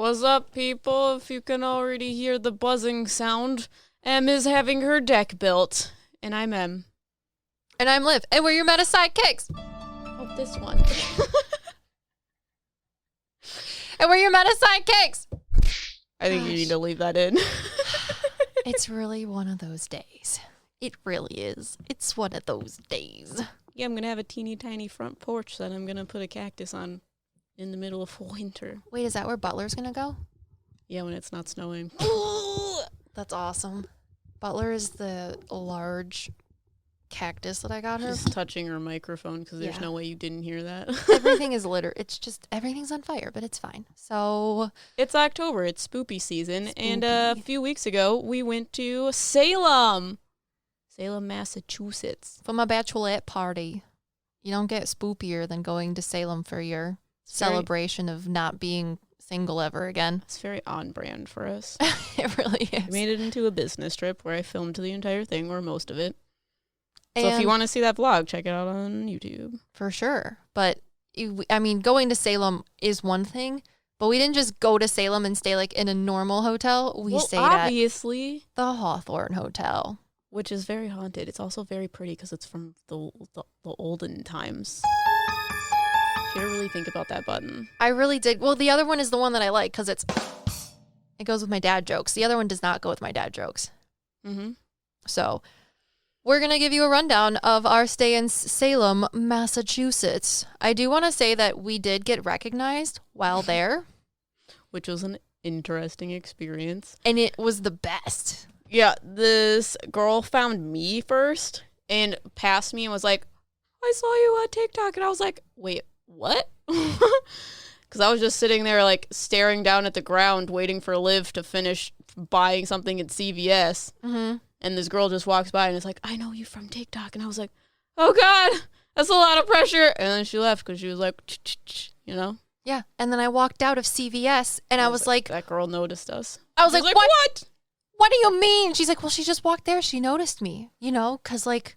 What's up, people? If you can already hear the buzzing sound, Em is having her deck built. And I'm Em. And I'm Liv. And we're your Meta PsycKicks. Oh, this one. And we're your Meta PsycKicks. I think you need to leave that in. It's really one of those days. It really is. It's one of those days. Yeah, I'm going to have a teeny tiny front porch that I'm going to put a cactus on in the middle of winter. Wait, is that where Butler's going to go? Yeah, when it's not snowing. That's awesome. Butler is the large cactus that I got her. Just touching her microphone because there's no way you didn't hear that. Everything is litter. It's just, everything's on fire, but it's fine. So. It's October. It's spoopy season. And a few weeks ago, we went to Salem, Massachusetts. For my bachelorette party. You don't get spoopier than going to Salem for your celebration of not being single ever again. It's very on brand for us. It really is. We made it into a business trip where I filmed the entire thing, or most of it. So if you want to see that vlog, check it out on YouTube. For sure. But, I mean, going to Salem is one thing, but we didn't just go to Salem and stay, like, in a normal hotel. We stayed obviously, at the Hawthorne Hotel. Which is very haunted. It's also very pretty because it's from the olden times. You gotta really think about that button. I really did. Well, the other one is the one that I like because it goes with my dad jokes. The other one does not go with my dad jokes. Mm-hmm. So we're going to give you a rundown of our stay in Salem, Massachusetts. I do want to say that we did get recognized while there. Which was an interesting experience. And it was the best. Yeah, this girl found me first and passed me and was like, I saw you on TikTok. And I was like, wait, what? Because I was just sitting there like staring down at the ground waiting for Liv to finish buying something at CVS. Mm-hmm. And this girl just walks by and is like, I know you from TikTok. And I was like, oh, God, that's a lot of pressure. And then she left because she was like, you know? Yeah. And then I walked out of CVS and I was like, that girl noticed us. I was like, what? What do you mean? She's like, well, she just walked there. She noticed me, you know, because like.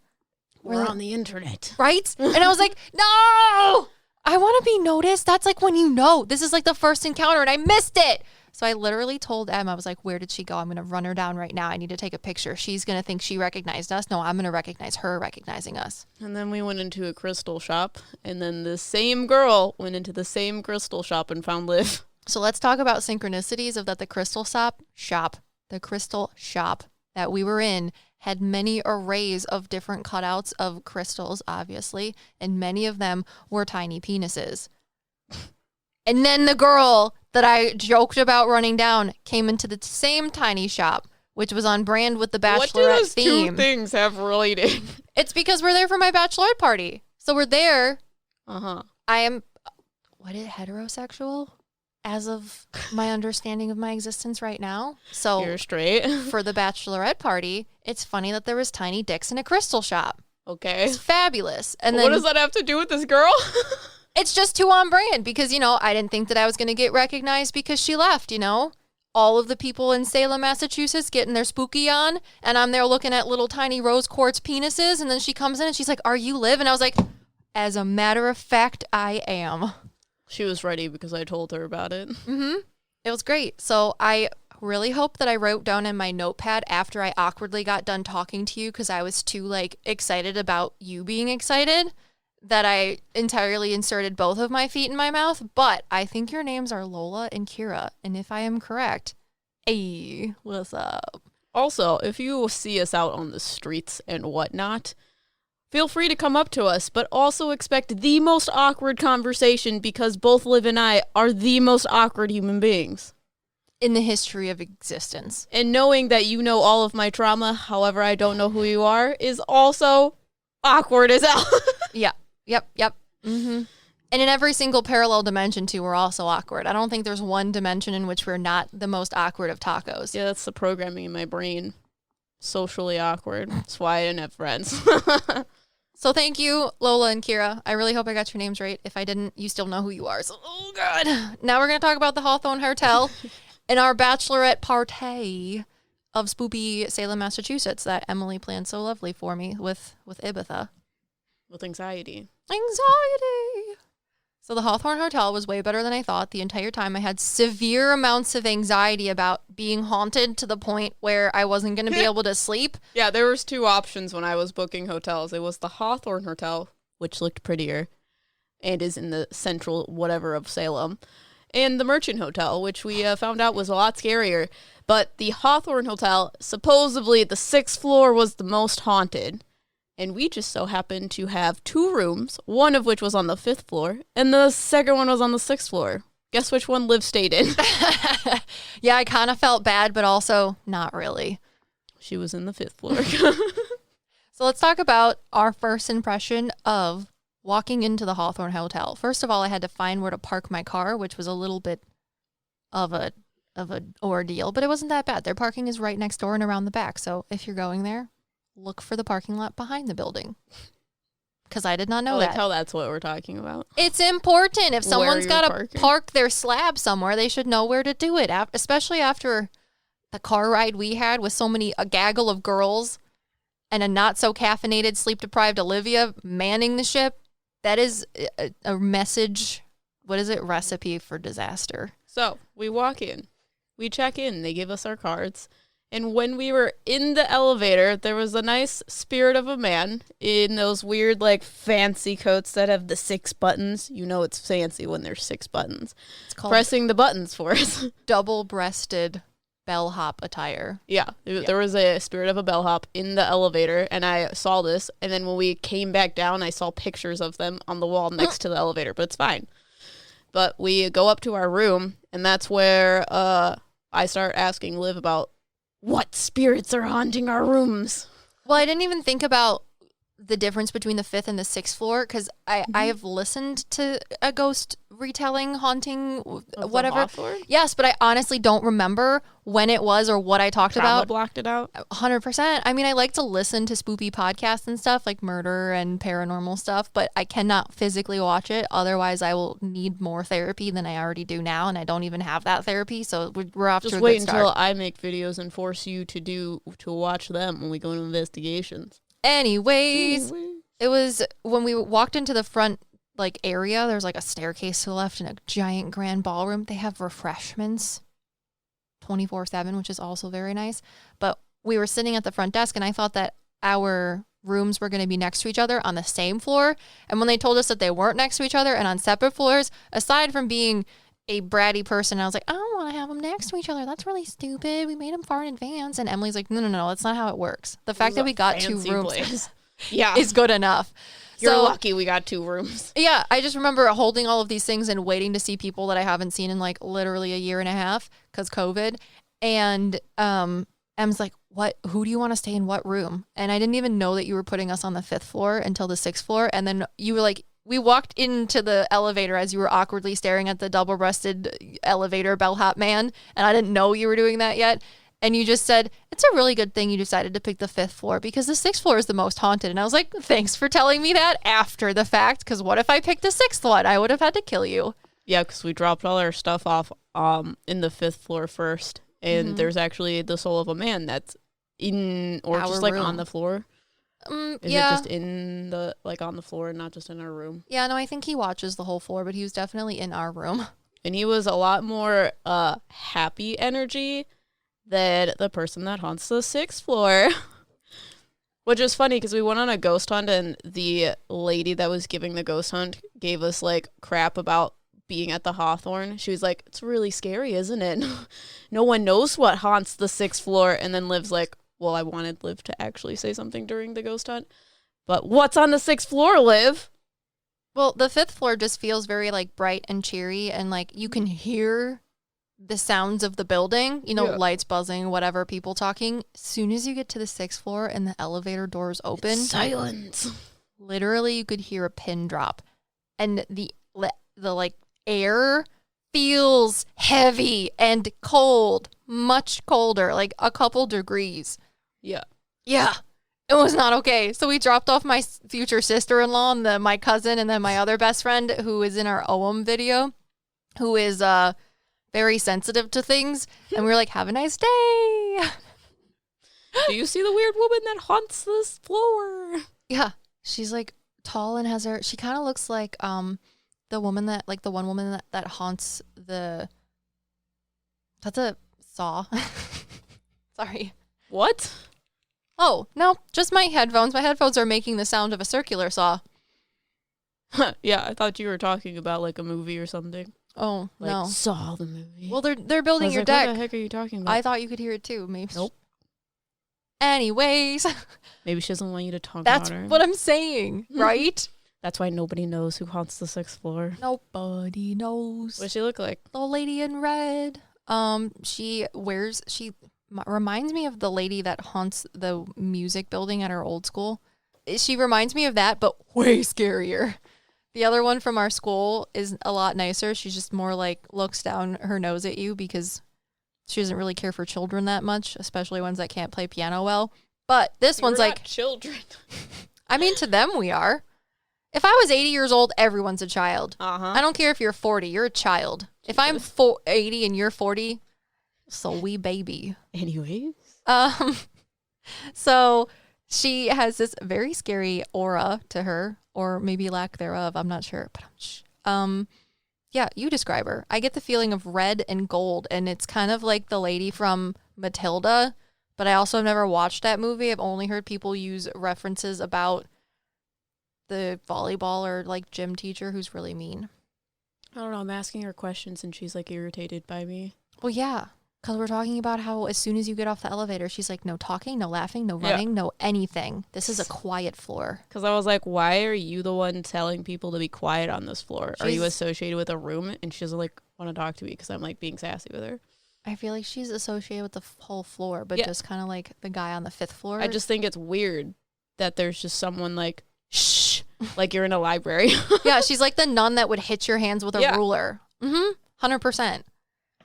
We're on the internet. Right? And I was like, no, I want to be noticed. That's like when you know. This is like the first encounter and I missed it. So I literally told Em, I was like, where did she go? I'm going to run her down right now. I need to take a picture. She's going to think she recognized us. No, I'm going to recognize her recognizing us. And then we went into a crystal shop. And then the same girl went into the same crystal shop and found Liv. So let's talk about synchronicities of that the crystal shop that we were in had many arrays of different cutouts of crystals, obviously, and many of them were tiny penises. And then the girl that I joked about running down came into the same tiny shop, which was on brand with the Bachelorette what do those theme. Two things have related? It's because we're there for my bachelorette party. So we're there. Uh-huh. I am, heterosexual? As of my understanding of my existence right now. So you're straight. For the bachelorette party, it's funny that there was tiny dicks in a crystal shop. Okay. It's fabulous. And what then does that have to do with this girl? It's just too on brand because, you know, I didn't think that I was going to get recognized because she left, you know. All of the people in Salem, Massachusetts getting their spooky on, and I'm there looking at little tiny rose quartz penises, and then she comes in and she's like, are you Liv? And I was like, as a matter of fact, I am. She was ready because I told her about it. Mm-hmm. It was great. So I really hope that I wrote down in my notepad after I awkwardly got done talking to you because I was too, like, excited about you being excited that I entirely inserted both of my feet in my mouth. But I think your names are Lola and Kira. And if I am correct, hey, what's up? Also, if you see us out on the streets and whatnot, feel free to come up to us, but also expect the most awkward conversation because both Liv and I are the most awkward human beings in the history of existence. And knowing that you know all of my trauma, however I don't know who you are, is also awkward as hell. Yep. Mm-hmm. And in every single parallel dimension, too, we're also awkward. I don't think there's one dimension in which we're not the most awkward of tacos. Yeah, that's the programming in my brain. Socially awkward. That's why I didn't have friends. So thank you, Lola and Kira. I really hope I got your names right. If I didn't, you still know who you are. So, oh, God. Now we're going to talk about the Hawthorne Hotel and our bachelorette party of spoopy Salem, Massachusetts that Emily planned so lovely for me with Ibiza. With anxiety. So the Hawthorne Hotel was way better than I thought. The entire time I had severe amounts of anxiety about being haunted to the point where I wasn't going to be able to sleep. Yeah, there was 2 options when I was booking hotels. It was the Hawthorne Hotel, which looked prettier and is in the central whatever of Salem, and the Merchant Hotel, which we found out was a lot scarier. But the Hawthorne Hotel, supposedly the 6th floor was the most haunted. And we just so happened to have 2 rooms, one of which was on the 5th floor, and the second one was on the 6th floor. Guess which one Liv stayed in? Yeah, I kind of felt bad, but also not really. She was in the 5th floor. So let's talk about our first impression of walking into the Hawthorne Hotel. First of all, I had to find where to park my car, which was a little bit of a ordeal, but it wasn't that bad. Their parking is right next door and around the back. So if you're going there, look for the parking lot behind the building. Because I did not know I like that. how that's what we're talking about. It's important. If someone's got to parking. park their slab somewhere, they should know where to do it. Especially after the car ride we had with a gaggle of girls and a not so caffeinated, sleep deprived Olivia manning the ship. That is a message. What is it? Recipe for disaster. So we walk in, we check in, they give us our cards. And when we were in the elevator, there was a nice spirit of a man in those weird, like, fancy coats that have the 6 buttons. You know it's fancy when there's 6 buttons. It's called pressing the buttons for us. double-breasted bellhop attire. Yeah, there was a spirit of a bellhop in the elevator, and I saw this. And then when we came back down, I saw pictures of them on the wall next to the elevator, but it's fine. But we go up to our room, and that's where I start asking Liv about what spirits are haunting our rooms. Well, I didn't even think about the difference between the 5th and the 6th floor because I have listened to a ghost retelling, haunting, whatever. Yes, but I honestly don't remember when it was or what I talked about. Blocked it out. 100%. I mean, I like to listen to spoopy podcasts and stuff like murder and paranormal stuff, but I cannot physically watch it. Otherwise, I will need more therapy than I already do now, and I don't even have that therapy. So we're off to a good start. Just wait until I make videos and force you to watch them when we go into investigations. Anyways, it was when we walked into the front like area, there's like a staircase to the left and a giant grand ballroom. They have refreshments 24/7, which is also very nice. But we were sitting at the front desk and I thought that our rooms were going to be next to each other on the same floor. And when they told us that they weren't next to each other and on separate floors, aside from being a bratty person, I was like, I don't want to have them next to each other. That's really stupid. We made them far in advance. And Emily's like, no, that's not how it works. The fact that we got 2 rooms is good enough. You're lucky we got 2 rooms. Yeah, I just remember holding all of these things and waiting to see people that I haven't seen in like literally a year and a half because COVID. And Em's like, who do you want to stay in what room? And I didn't even know that you were putting us on the 5th floor until the 6th floor. And then you were like, we walked into the elevator as you were awkwardly staring at the double-breasted elevator bellhop man, and I didn't know you were doing that yet. And you just said, it's a really good thing you decided to pick the 5th floor because the 6th floor is the most haunted. And I was like, thanks for telling me that after the fact, because what if I picked the 6th one? I would have had to kill you. Yeah, because we dropped all our stuff off in the 5th floor first, and there's actually the soul of a man that's in, or our just like room. on the floor. Is it just in the, like on the floor and not just in our room? Yeah, no, I think he watches the whole floor, but he was definitely in our room. And he was a lot more happy energy than the person that haunts the 6th floor. Which is funny because we went on a ghost hunt and the lady that was giving the ghost hunt gave us like crap about being at the Hawthorne. She was like, it's really scary, isn't it? No one knows what haunts the 6th floor. And then Liv's like, well, I wanted Liv to actually say something during the ghost hunt. But what's on the 6th floor, Liv? Well, the 5th floor just feels very like bright and cheery and like you can hear the sounds of the building, lights buzzing, whatever, people talking. As soon as you get to the 6th floor and the elevator doors open, it's silence. Literally, you could hear a pin drop. And the like air feels heavy and cold, much colder, like a couple degrees. Yeah. It was not okay. So we dropped off my future sister-in-law and my cousin and then my other best friend who is in our OM video, who is very sensitive to things. And we were like, have a nice day. Do you see the weird woman that haunts this floor? Yeah. She's like tall and she kind of looks like The woman that, like the one woman that haunts the. That's a saw. Sorry. What? Oh, no, just my headphones. My headphones are making the sound of a circular saw. Yeah, I thought you were talking about like a movie or something. Oh, Like, no. Saw the movie. Well, they're building your What deck. the heck are you talking about? I thought you could hear it too. Maybe. Nope. Anyways. Maybe she doesn't want you to talk That's about her. what I'm saying, right? That's why nobody knows who haunts the 6th floor. Nobody knows. What does she look like? The lady in red. She reminds me of the lady that haunts the music building at our old school. She reminds me of that, but way scarier. The other one from our school is a lot nicer. She's just more like looks down her nose at you because she doesn't really care for children that much, especially ones that can't play piano well. But this one's You're like not children. I mean, to them we are. If I was 80 years old, everyone's a child. Uh-huh. I don't care if you're 40, you're a child. If I'm 80 and you're 40, it's a wee baby. Anyways. So she has this very scary aura to her, or maybe lack thereof. I'm not sure. But yeah, you describe her. I get the feeling of red and gold, and it's kind of like the lady from Matilda, but I also have never watched that movie. I've only heard people use references about the volleyball or like gym teacher who's really mean. I don't know. I'm asking her questions and she's like irritated by me. Well, yeah, because we're talking about how as soon as you get off the elevator, she's like, no talking, no laughing, no running, no anything. This is a quiet floor. Because I was like, why are you the one telling people to be quiet on this floor? Are you associated with a room? And she doesn't like want to talk to me because I'm like being sassy with her. I feel like she's associated with the whole floor, but just kind of like the guy on the 5th floor. I just think it's weird that there's just someone like, shh, like you're in a library. Yeah, she's like the nun that would hit your hands with a ruler. 100%.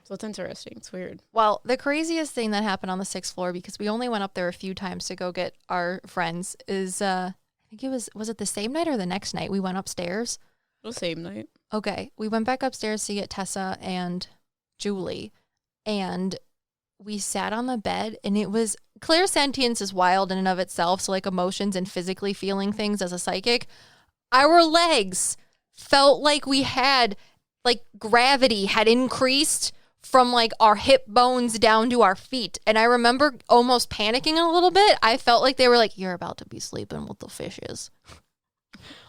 So it's interesting. It's weird. Well, the craziest thing that happened on the 6th floor, because we only went up there a few times to go get our friends, is I think it was it the same night or the next night we went upstairs? The same night. Okay, we went back upstairs to get Tessa and Julie, and we sat on the bed, and it was clairsentience is wild in and of itself, so like emotions and physically feeling things as a psychic. Our legs felt like we had, like gravity had increased from like our hip bones down to our feet. And I remember almost panicking a little bit. I felt like they were like, you're about to be sleeping with the fishes.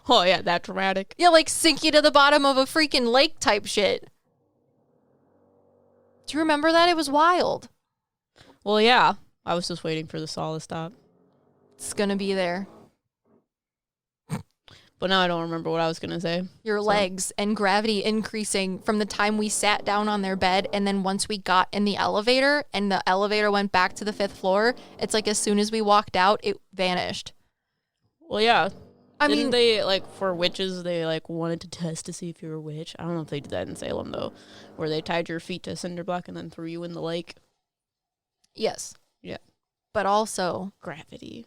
Oh yeah, that dramatic. Yeah, like sink you to the bottom of a freaking lake type shit. Do you remember that? It was wild. Well, yeah. I was just waiting for the saw to stop. It's gonna be there. But now I don't remember what I was going to say. Your legs and gravity increasing from the time we sat down on their bed, and then once we got in the elevator and the elevator went back to the 5th floor, it's like as soon as we walked out, it vanished. Well, yeah. I Didn't mean, they, like, for witches, they, like, wanted to test to see if you're a witch? I don't know if they did that in Salem, though, where they tied your feet to a cinder block and then threw you in the lake. yes. Yeah. But also, Gravity.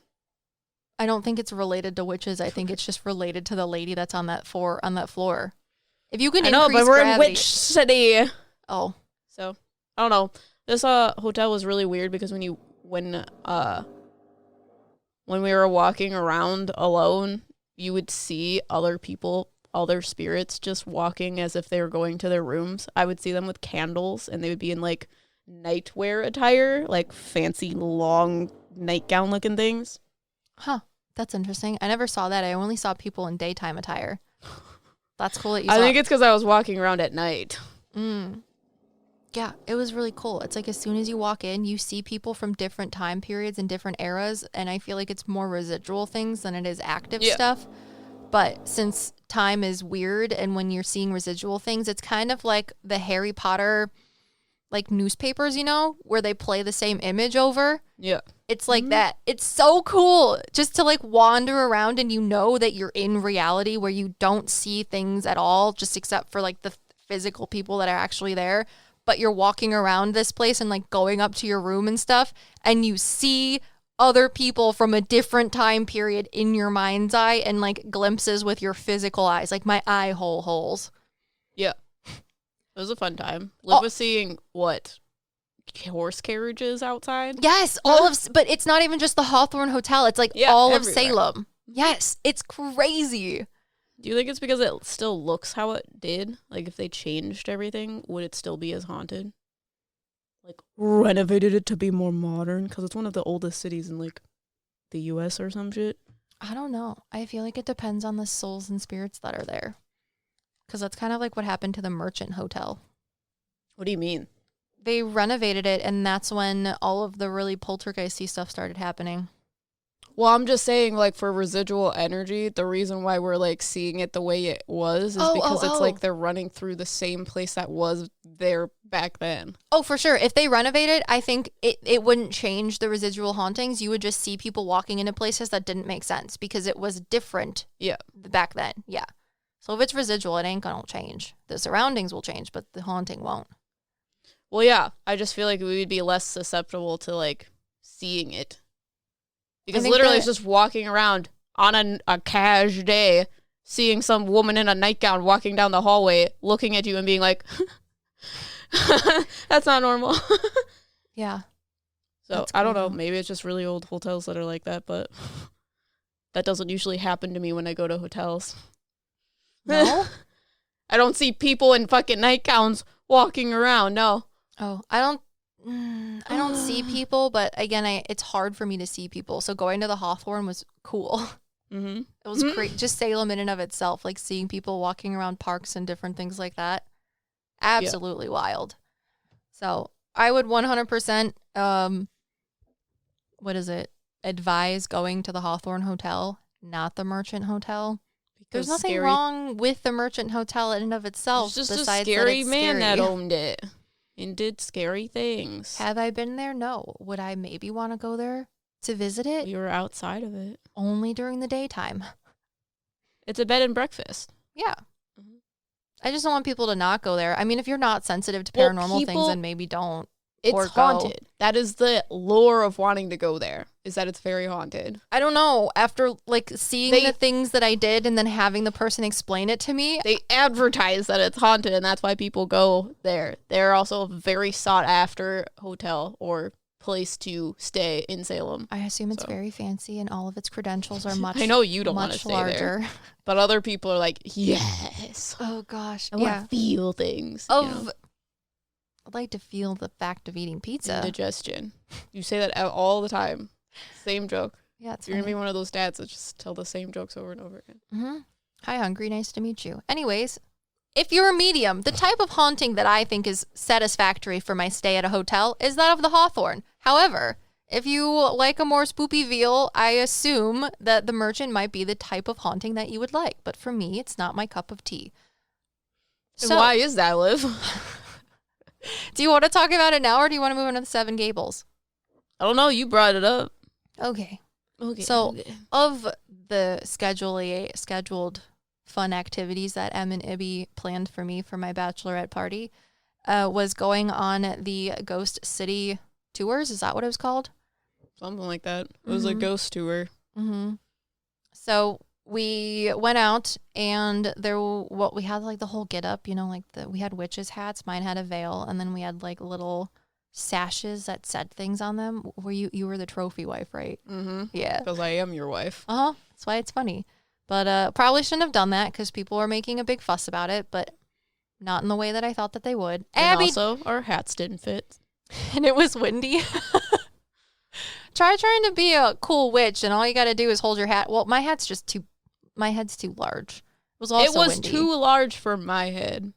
I don't think it's related to witches. I think it's just related to the lady that's on that floor. If you can I know, but we're in gravity, Witch City. Oh. So, I don't know. This hotel was really weird because when we were walking around alone, you would see other people, other spirits just walking as if they were going to their rooms. I would see them with candles, and they would be in like nightwear attire, like fancy long nightgown looking things. Huh. That's interesting. I never saw that. I only saw people in daytime attire. That's cool that you saw. I think it's because I was walking around at night. Yeah, it was really cool. It's like as soon as you walk in, you see people from different time periods and different eras, and I feel like it's more residual things than it is active stuff. But since time is weird, and when you're seeing residual things, it's kind of like the Harry Potter like newspapers, you know, where they play the same image over. Yeah. It's like that. It's so cool just to like wander around and you know that you're in reality where you don't see things at all, just except for like the physical people that are actually there. But you're walking around this place and like going up to your room and stuff, and you see other people from a different time period in your mind's eye and like glimpses with your physical eyes, like my eye holes. Yeah. It was a fun time. Liv was seeing what? Horse carriages outside? Yes, but it's not even just the Hawthorne Hotel. It's like all of Salem. Yes, it's crazy. Do you think it's because it still looks how it did? Like, if they changed everything, would it still be as haunted? Like, renovated it to be more modern? Because it's one of the oldest cities in, like, the U.S. or some shit. I don't know. I feel like it depends on the souls and spirits that are there. Because that's kind of like what happened to the Merchant Hotel. What do you mean? They renovated it, and that's when all of the really poltergeisty stuff started happening. Well, I'm just saying, like, for residual energy, the reason why we're, like, seeing it the way it was is because it's like they're running through the same place that was there back then. Oh, for sure. If they renovated, I think it wouldn't change the residual hauntings. You would just see people walking into places that didn't make sense because it was different back then. Yeah. So if it's residual, it ain't going to change. The surroundings will change, but the haunting won't. Well, yeah. I just feel like we would be less susceptible to, like, seeing it. Because literally it's just walking around on a cash day, seeing some woman in a nightgown walking down the hallway, looking at you and being like, that's not normal. Yeah. So, I don't know. Maybe it's just really old hotels that are like that, but that doesn't usually happen to me when I go to hotels. No? I don't see people in fucking nightgowns walking around, no. Oh, I don't see people, but again, it's hard for me to see people. So going to the Hawthorne was cool. Mm-hmm. It was great. Just Salem in and of itself, like seeing people walking around parks and different things like that. Absolutely wild. So I would 100%, advise going to the Hawthorne Hotel, not the Merchant Hotel. There's nothing wrong with the Merchant Hotel in and of itself. It's just besides a scary that man that owned it and did scary things. Have I been there? No. Would I maybe want to go there to visit it? You were outside of it. Only during the daytime. It's a bed and breakfast. Yeah. Mm-hmm. I just don't want people to not go there. I mean, if you're not sensitive to paranormal things, then maybe don't. It's haunted. That is the lure of wanting to go there, is that it's very haunted. I don't know. After, like, seeing the things that I did and then having the person explain it to me. They advertise that it's haunted, and that's why people go there. They're also a very sought-after hotel or place to stay in Salem. I assume it's very fancy, and all of its credentials are much I know you don't want to stay larger. there. But other people are like, yes. Oh, gosh. I want to feel things. I'd like to feel the fact of eating pizza. Indigestion. You say that all the time. Same joke. Yeah, it's You're going to be one of those dads that just tell the same jokes over and over again. Mm-hmm. Hi, hungry. Nice to meet you. Anyways, if you're a medium, the type of haunting that I think is satisfactory for my stay at a hotel is that of the Hawthorne. However, if you like a more spoopy veal, I assume that the Merchant might be the type of haunting that you would like. But for me, it's not my cup of tea. So why is that, Liv? Do you want to talk about it now, or do you want to move on to the 7 Gables? I don't know. You brought it up. Okay. So, of the scheduled fun activities that Em and Ibby planned for me for my bachelorette party, was going on the Ghost City tours. Is that what it was called? Something like that. It was a ghost tour. Mm-hmm. So we went out, and we had like the whole get up, like we had witches hats. Mine had a veil, and then we had like little sashes that said things on them. Were you were the trophy wife, right? Mm-hmm. Yeah, because I am your wife. That's why it's funny. But probably shouldn't have done that because people were making a big fuss about it, but not in the way that I thought that they would. And also, our hats didn't fit, and it was windy. Try trying to be a cool witch, and all you got to do is hold your hat. Well, my head's too large. It was also windy. Too large for my head.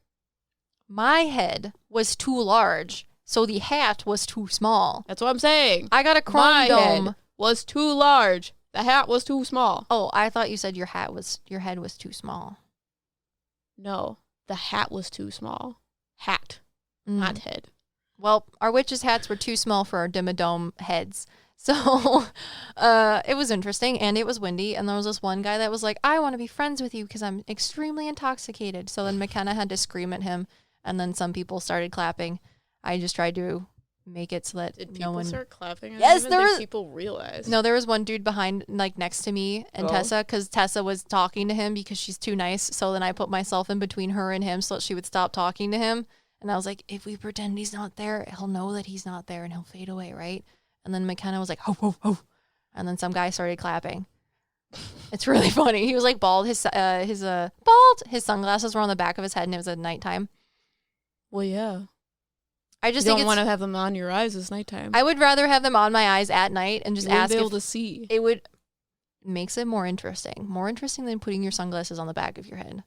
My head was too large, so the hat was too small. That's what I'm saying. I got a chrome dome. Head was too large. The hat was too small. Oh, I thought you said your head was too small. No, the hat was too small. Hat, not head. Well, our witches' hats were too small for our Dimmadome heads. So it was interesting, and it was windy, and there was this one guy that was like, I want to be friends with you because I'm extremely intoxicated. So then McKenna had to scream at him, and then some people started clapping. I just tried to make it so that Did people start clapping? Yes, there was. People realized. No, there was one dude behind, like next to me and Tessa, because Tessa was talking to him because she's too nice. So then I put myself in between her and him so that she would stop talking to him. And I was like, if we pretend he's not there, he'll know that he's not there and he'll fade away, right? And then McKenna was like, ho, ho, ho. And then some guy started clapping. It's really funny. He was like bald. His bald. His sunglasses were on the back of his head, and it was at nighttime. Well, yeah. I just You think don't want to have them on your eyes this nighttime. I would rather have them on my eyes at night and just you ask be able if to see. it would makes it more interesting. More interesting than putting your sunglasses on the back of your head.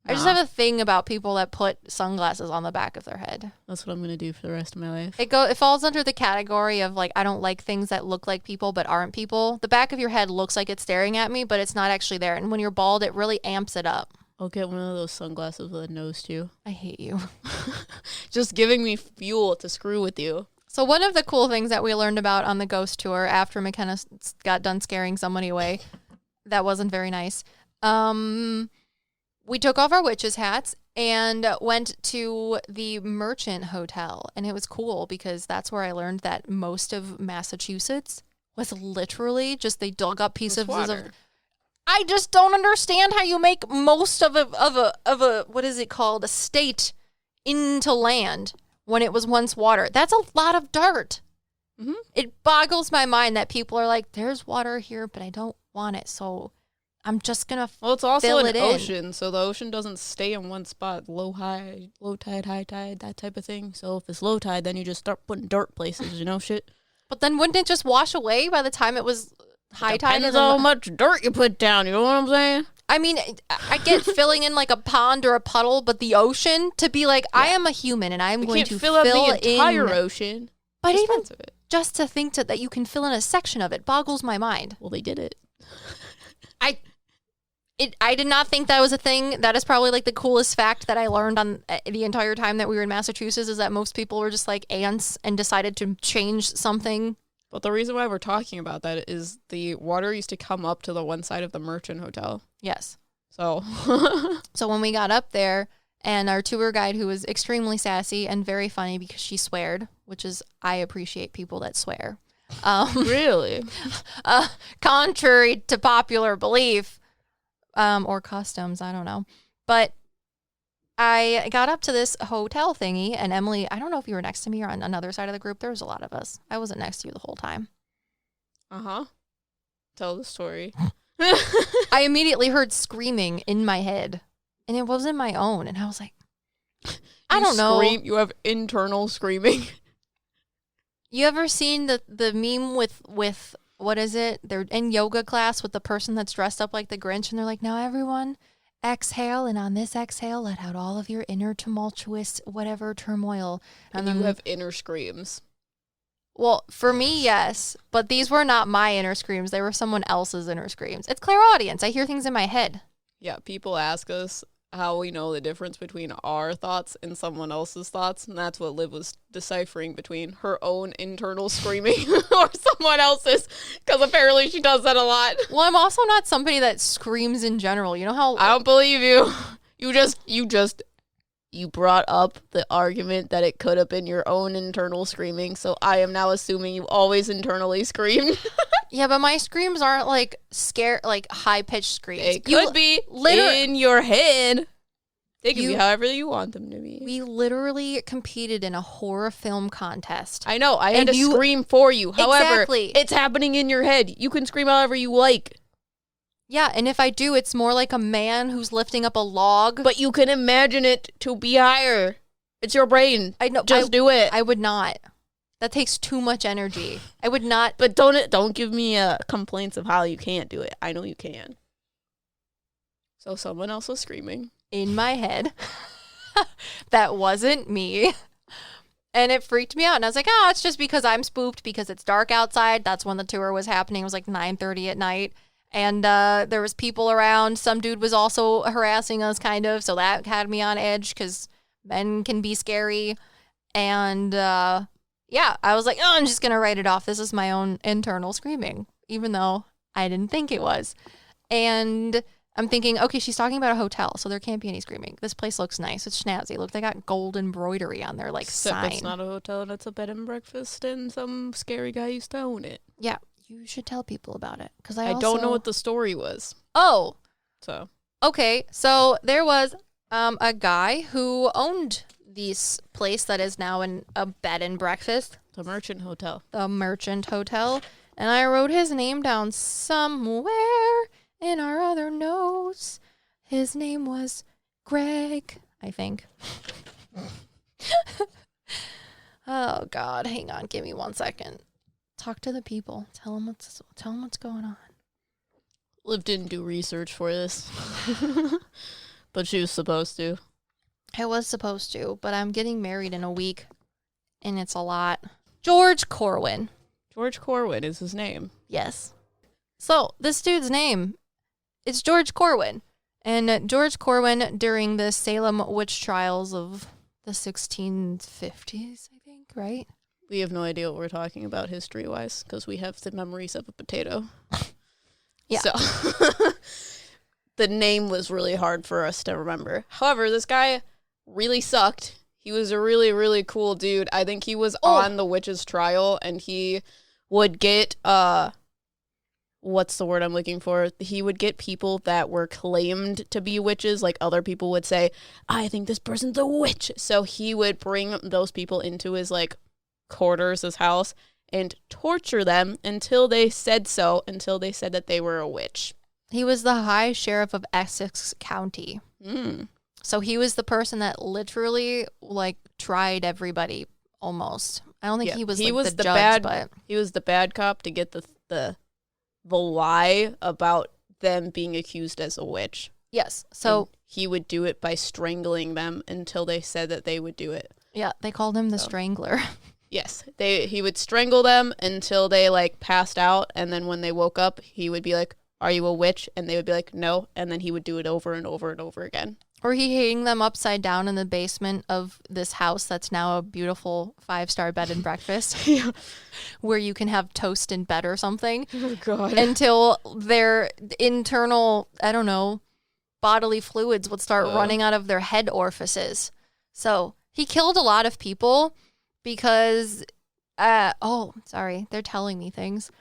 I just have a thing about people that put sunglasses on the back of their head. That's what I'm going to do for the rest of my life. It falls under the category of like, I don't like things that look like people but aren't people. The back of your head looks like it's staring at me, but it's not actually there. And when you're bald, it really amps it up. I'll get one of those sunglasses with a nose too. I hate you. Just giving me fuel to screw with you. So one of the cool things that we learned about on the ghost tour after McKenna got done scaring somebody away, that wasn't very nice. We took off our witches' hats and went to the Merchant Hotel. And it was cool because that's where I learned that most of Massachusetts was literally just they dug up pieces of. I just don't understand how you make most of a what is it called, a state into land when it was once water. That's a lot of dirt. Mm-hmm. It boggles my mind that people are like, there's water here, but I don't want it. So I'm just going to Well, it's also fill an it ocean, so the ocean doesn't stay in one spot. Low tide, high tide, that type of thing. So if it's low tide, then you just start putting dirt places, shit. But then wouldn't it just wash away by the time it was high tide? Depends on how much dirt you put down, you know what I'm saying? I mean, I get filling in like a pond or a puddle, but the ocean, to be like, yeah. I am a human and I'm going to fill up the entire in, ocetion. But even just to think that you can fill in a section of it boggles my mind. Well, they did it. I did not think that was a thing. That is probably like the coolest fact that I learned on the entire time that we were in Massachusetts is that most people were just like ants and decided to change something. But the reason why we're talking about that is the water used to come up to the one side of the Merchant Hotel. Yes. So when we got up there and our tour guide, who was extremely sassy and very funny because she sweared, which is, I appreciate people that swear. Really? Contrary to popular belief. Or customs, I don't know. But I got up to this hotel thingy, and Emily, I don't know if you were next to me or on another side of the group. There was a lot of us. I wasn't next to you the whole time. Uh-huh. Tell the story. I immediately heard screaming in my head, and it wasn't my own. And I was like, I don't know. You have internal screaming. You ever seen the meme with what is it? They're in yoga class with the person that's dressed up like the Grinch, and they're like, now everyone exhale, and on this exhale, let out all of your inner tumultuous whatever turmoil. And you have inner screams. Well, for me, yes, but these were not my inner screams. They were someone else's inner screams. It's clairaudience. I hear things in my head. Yeah, people ask us how we know the difference between our thoughts and someone else's thoughts, and that's what Liv was deciphering between her own internal screaming or someone else's, because apparently she does that a lot. Well, I'm also not somebody that screams in general. You know how I don't believe you. You brought up the argument that it could have been your own internal screaming, so I am now assuming you always internally scream. Yeah, but my screams aren't like like high-pitched screams. It could be in your head. They can be however you want them to be. We literally competed in a horror film contest. I know. I had to scream for you. However, it's happening in your head. You can scream however you like. Yeah, and if I do, it's more like a man who's lifting up a log. But you can imagine it to be higher. It's your brain. I know. Just do it. I would not. That takes too much energy. I would not. But don't give me complaints of how you can't do it. I know you can. So someone else was screaming. In my head. That wasn't me. And it freaked me out. And I was like, it's just because I'm spooked because it's dark outside. That's when the tour was happening. It was like 9:30 at night. And there was people around. Some dude was also harassing us, kind of. So that had me on edge because men can be scary. And yeah, I was like, I'm just going to write it off. This is my own internal screaming, even though I didn't think it was. And I'm thinking, okay, she's talking about a hotel, so there can't be any screaming. This place looks nice. It's snazzy. Look, they got gold embroidery on their sign. It's not a hotel. That's a bed and breakfast, and some scary guy used to own it. Yeah. You should tell people about it because I don't know what the story was. Oh, so okay. So there was a guy who owned this place that is now in a bed and breakfast, the Merchant Hotel. The Merchant Hotel, And I wrote his name down somewhere in our other notes. His name was Greg, I think. Oh, God. Hang on. Give me 1 second. Talk to the people. Tell them what's going on. Liv didn't do research for this. But she was supposed to. I was supposed to, but I'm getting married in a week, and it's a lot. George Corwin. George Corwin is his name. Yes. So, this dude's name is George Corwin. And George Corwin, during the Salem Witch Trials of the 1650s, I think, right? We have no idea what we're talking about history-wise, because we have the memories of a potato. Yeah. So, the name was really hard for us to remember. However, this guy really sucked. He was a really, really cool dude. I think he was on the witch's trial, and he would get, what's the word I'm looking for? He would get people that were claimed to be witches. Like, other people would say, I think this person's a witch. So he would bring those people into his, like, quarters, his house, and torture them until they said so, until they said that they were a witch. He was the High Sheriff of Essex County. Mm. So he was the person that literally, like, tried everybody, almost. I don't think he was, the judge, but... He was the bad cop to get the lie about them being accused as a witch. Yes, so... And he would do it by strangling them until they said that they would do it. Yeah, they called him the Strangler. Yes, he would strangle them until they, like, passed out, and then when they woke up, he would be like, are you a witch? And they would be like, no, and then he would do it over and over and over again. Or he hang them upside down in the basement of this house that's now a beautiful 5-star bed and breakfast. Yeah. Where you can have toast in bed or something. Oh, God. Until their internal, I don't know, bodily fluids would start running out of their head orifices. So he killed a lot of people because, sorry, they're telling me things.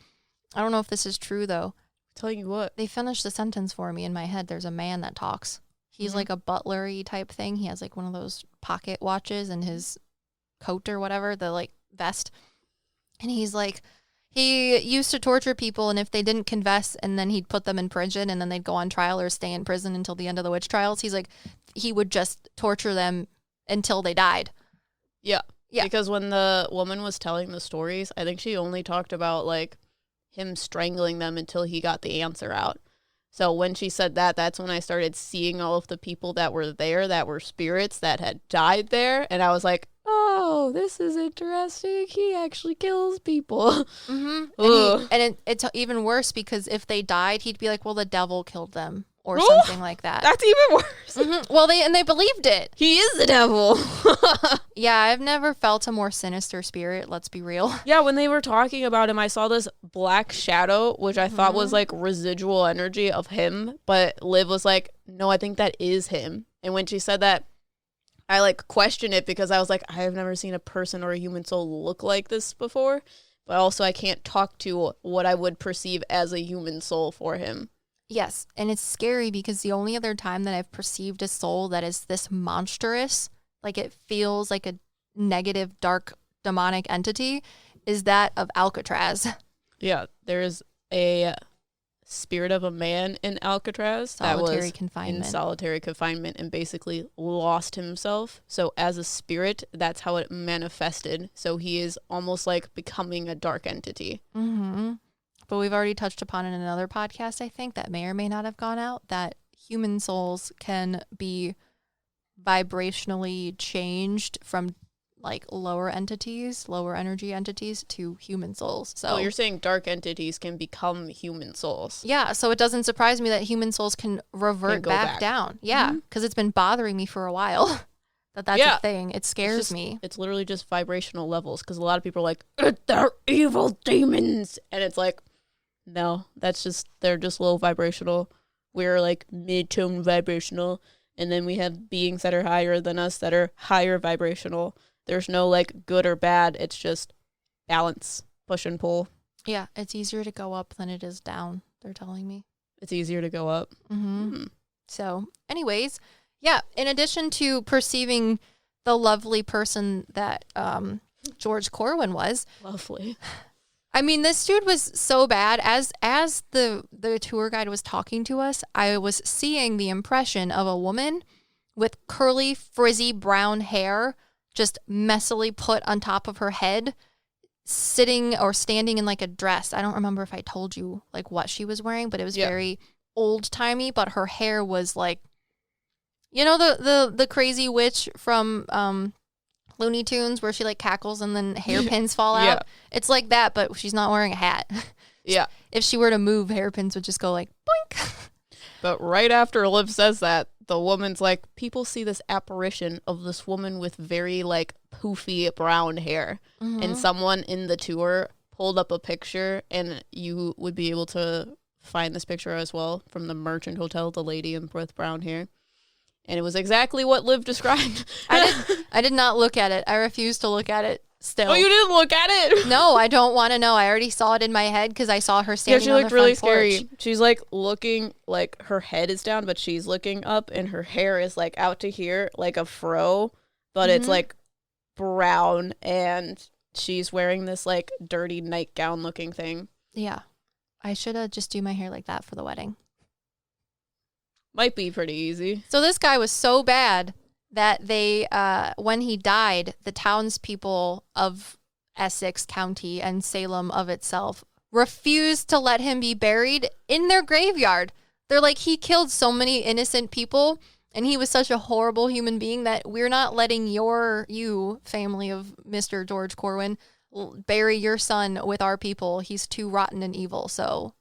I don't know if this is true, though. Telling you what? They finished the sentence for me in my head. There's a man that talks. He's like a butler-y type thing. He has like one of those pocket watches in his coat or whatever, the like vest. And he's like, he used to torture people, and if they didn't confess, and then he'd put them in prison, and then they'd go on trial or stay in prison until the end of the witch trials. He's like, he would just torture them until they died. Yeah. Yeah. Because when the woman was telling the stories, I think she only talked about like him strangling them until he got the answer out. So when she said that, that's when I started seeing all of the people that were there that were spirits that had died there. And I was like, oh, this is interesting. He actually kills people. Mm-hmm. And it's even worse because if they died, he'd be like, well, the devil killed them or something like that. That's even worse. Mm-hmm. Well, they believed it. He is the devil. Yeah, I've never felt a more sinister spirit, let's be real. Yeah, when they were talking about him, I saw this black shadow, which I thought was like residual energy of him. But Liv was like, no, I think that is him. And when she said that, I like questioned it because I was like, I have never seen a person or a human soul look like this before. But also I can't talk to what I would perceive as a human soul for him. Yes, and it's scary because the only other time that I've perceived a soul that is this monstrous, like it feels like a negative, dark, demonic entity, is that of Alcatraz. Yeah, there's a spirit of a man in Alcatraz Solitary that was confinement. in solitary confinement and basically lost himself. So as a spirit, that's how it manifested. So he is almost like becoming a dark entity. Mm-hmm. But we've already touched upon in another podcast, I think, that may or may not have gone out, that human souls can be vibrationally changed from like lower entities, lower energy entities to human souls. So you're saying dark entities can become human souls. Yeah, so it doesn't surprise me that human souls can revert back down. Yeah, because it's been bothering me for a while. That's a thing. It scares me. It's literally just vibrational levels because a lot of people are like, they're evil demons. And it's like, no, they're just low vibrational. We're like mid-tone vibrational. And then we have beings that are higher than us that are higher vibrational. There's no like good or bad. It's just balance, push and pull. Yeah, it's easier to go up than it is down, they're telling me. It's easier to go up. Mm-hmm. So anyways, yeah, in addition to perceiving the lovely person that George Corwin was. Lovely. I mean, this dude was so bad. As the tour guide was talking to us, I was seeing the impression of a woman with curly, frizzy brown hair just messily put on top of her head, sitting or standing in like a dress. I don't remember if I told you like what she was wearing, but it was very old-timey, but her hair was like, you know, the crazy witch from Looney Tunes where she like cackles and then hairpins fall out. Yeah. It's like that, but she's not wearing a hat. Yeah. If she were to move, hairpins would just go like boink. But right after Liv says that, the woman's like, people see this apparition of this woman with very like poofy brown hair. Mm-hmm. And someone in the tour pulled up a picture, and you would be able to find this picture as well from the Merchant Hotel, the lady with brown hair. And it was exactly what Liv described. I did not look at it. I refuse to look at it still. Oh, you didn't look at it? No, I don't want to know. I already saw it in my head because I saw her standing on the front porch. Yeah, she looked really scary. She's like looking, like her head is down, but she's looking up, and her hair is like out to here, like a fro, but it's like brown, and she's wearing this like dirty nightgown looking thing. Yeah. I should have just do my hair like that for the wedding. Might be pretty easy. So this guy was so bad that they, when he died, the townspeople of Essex County and Salem of itself refused to let him be buried in their graveyard. They're like, he killed so many innocent people, and he was such a horrible human being that we're not letting you, family of Mr. George Corwin, bury your son with our people. He's too rotten and evil, so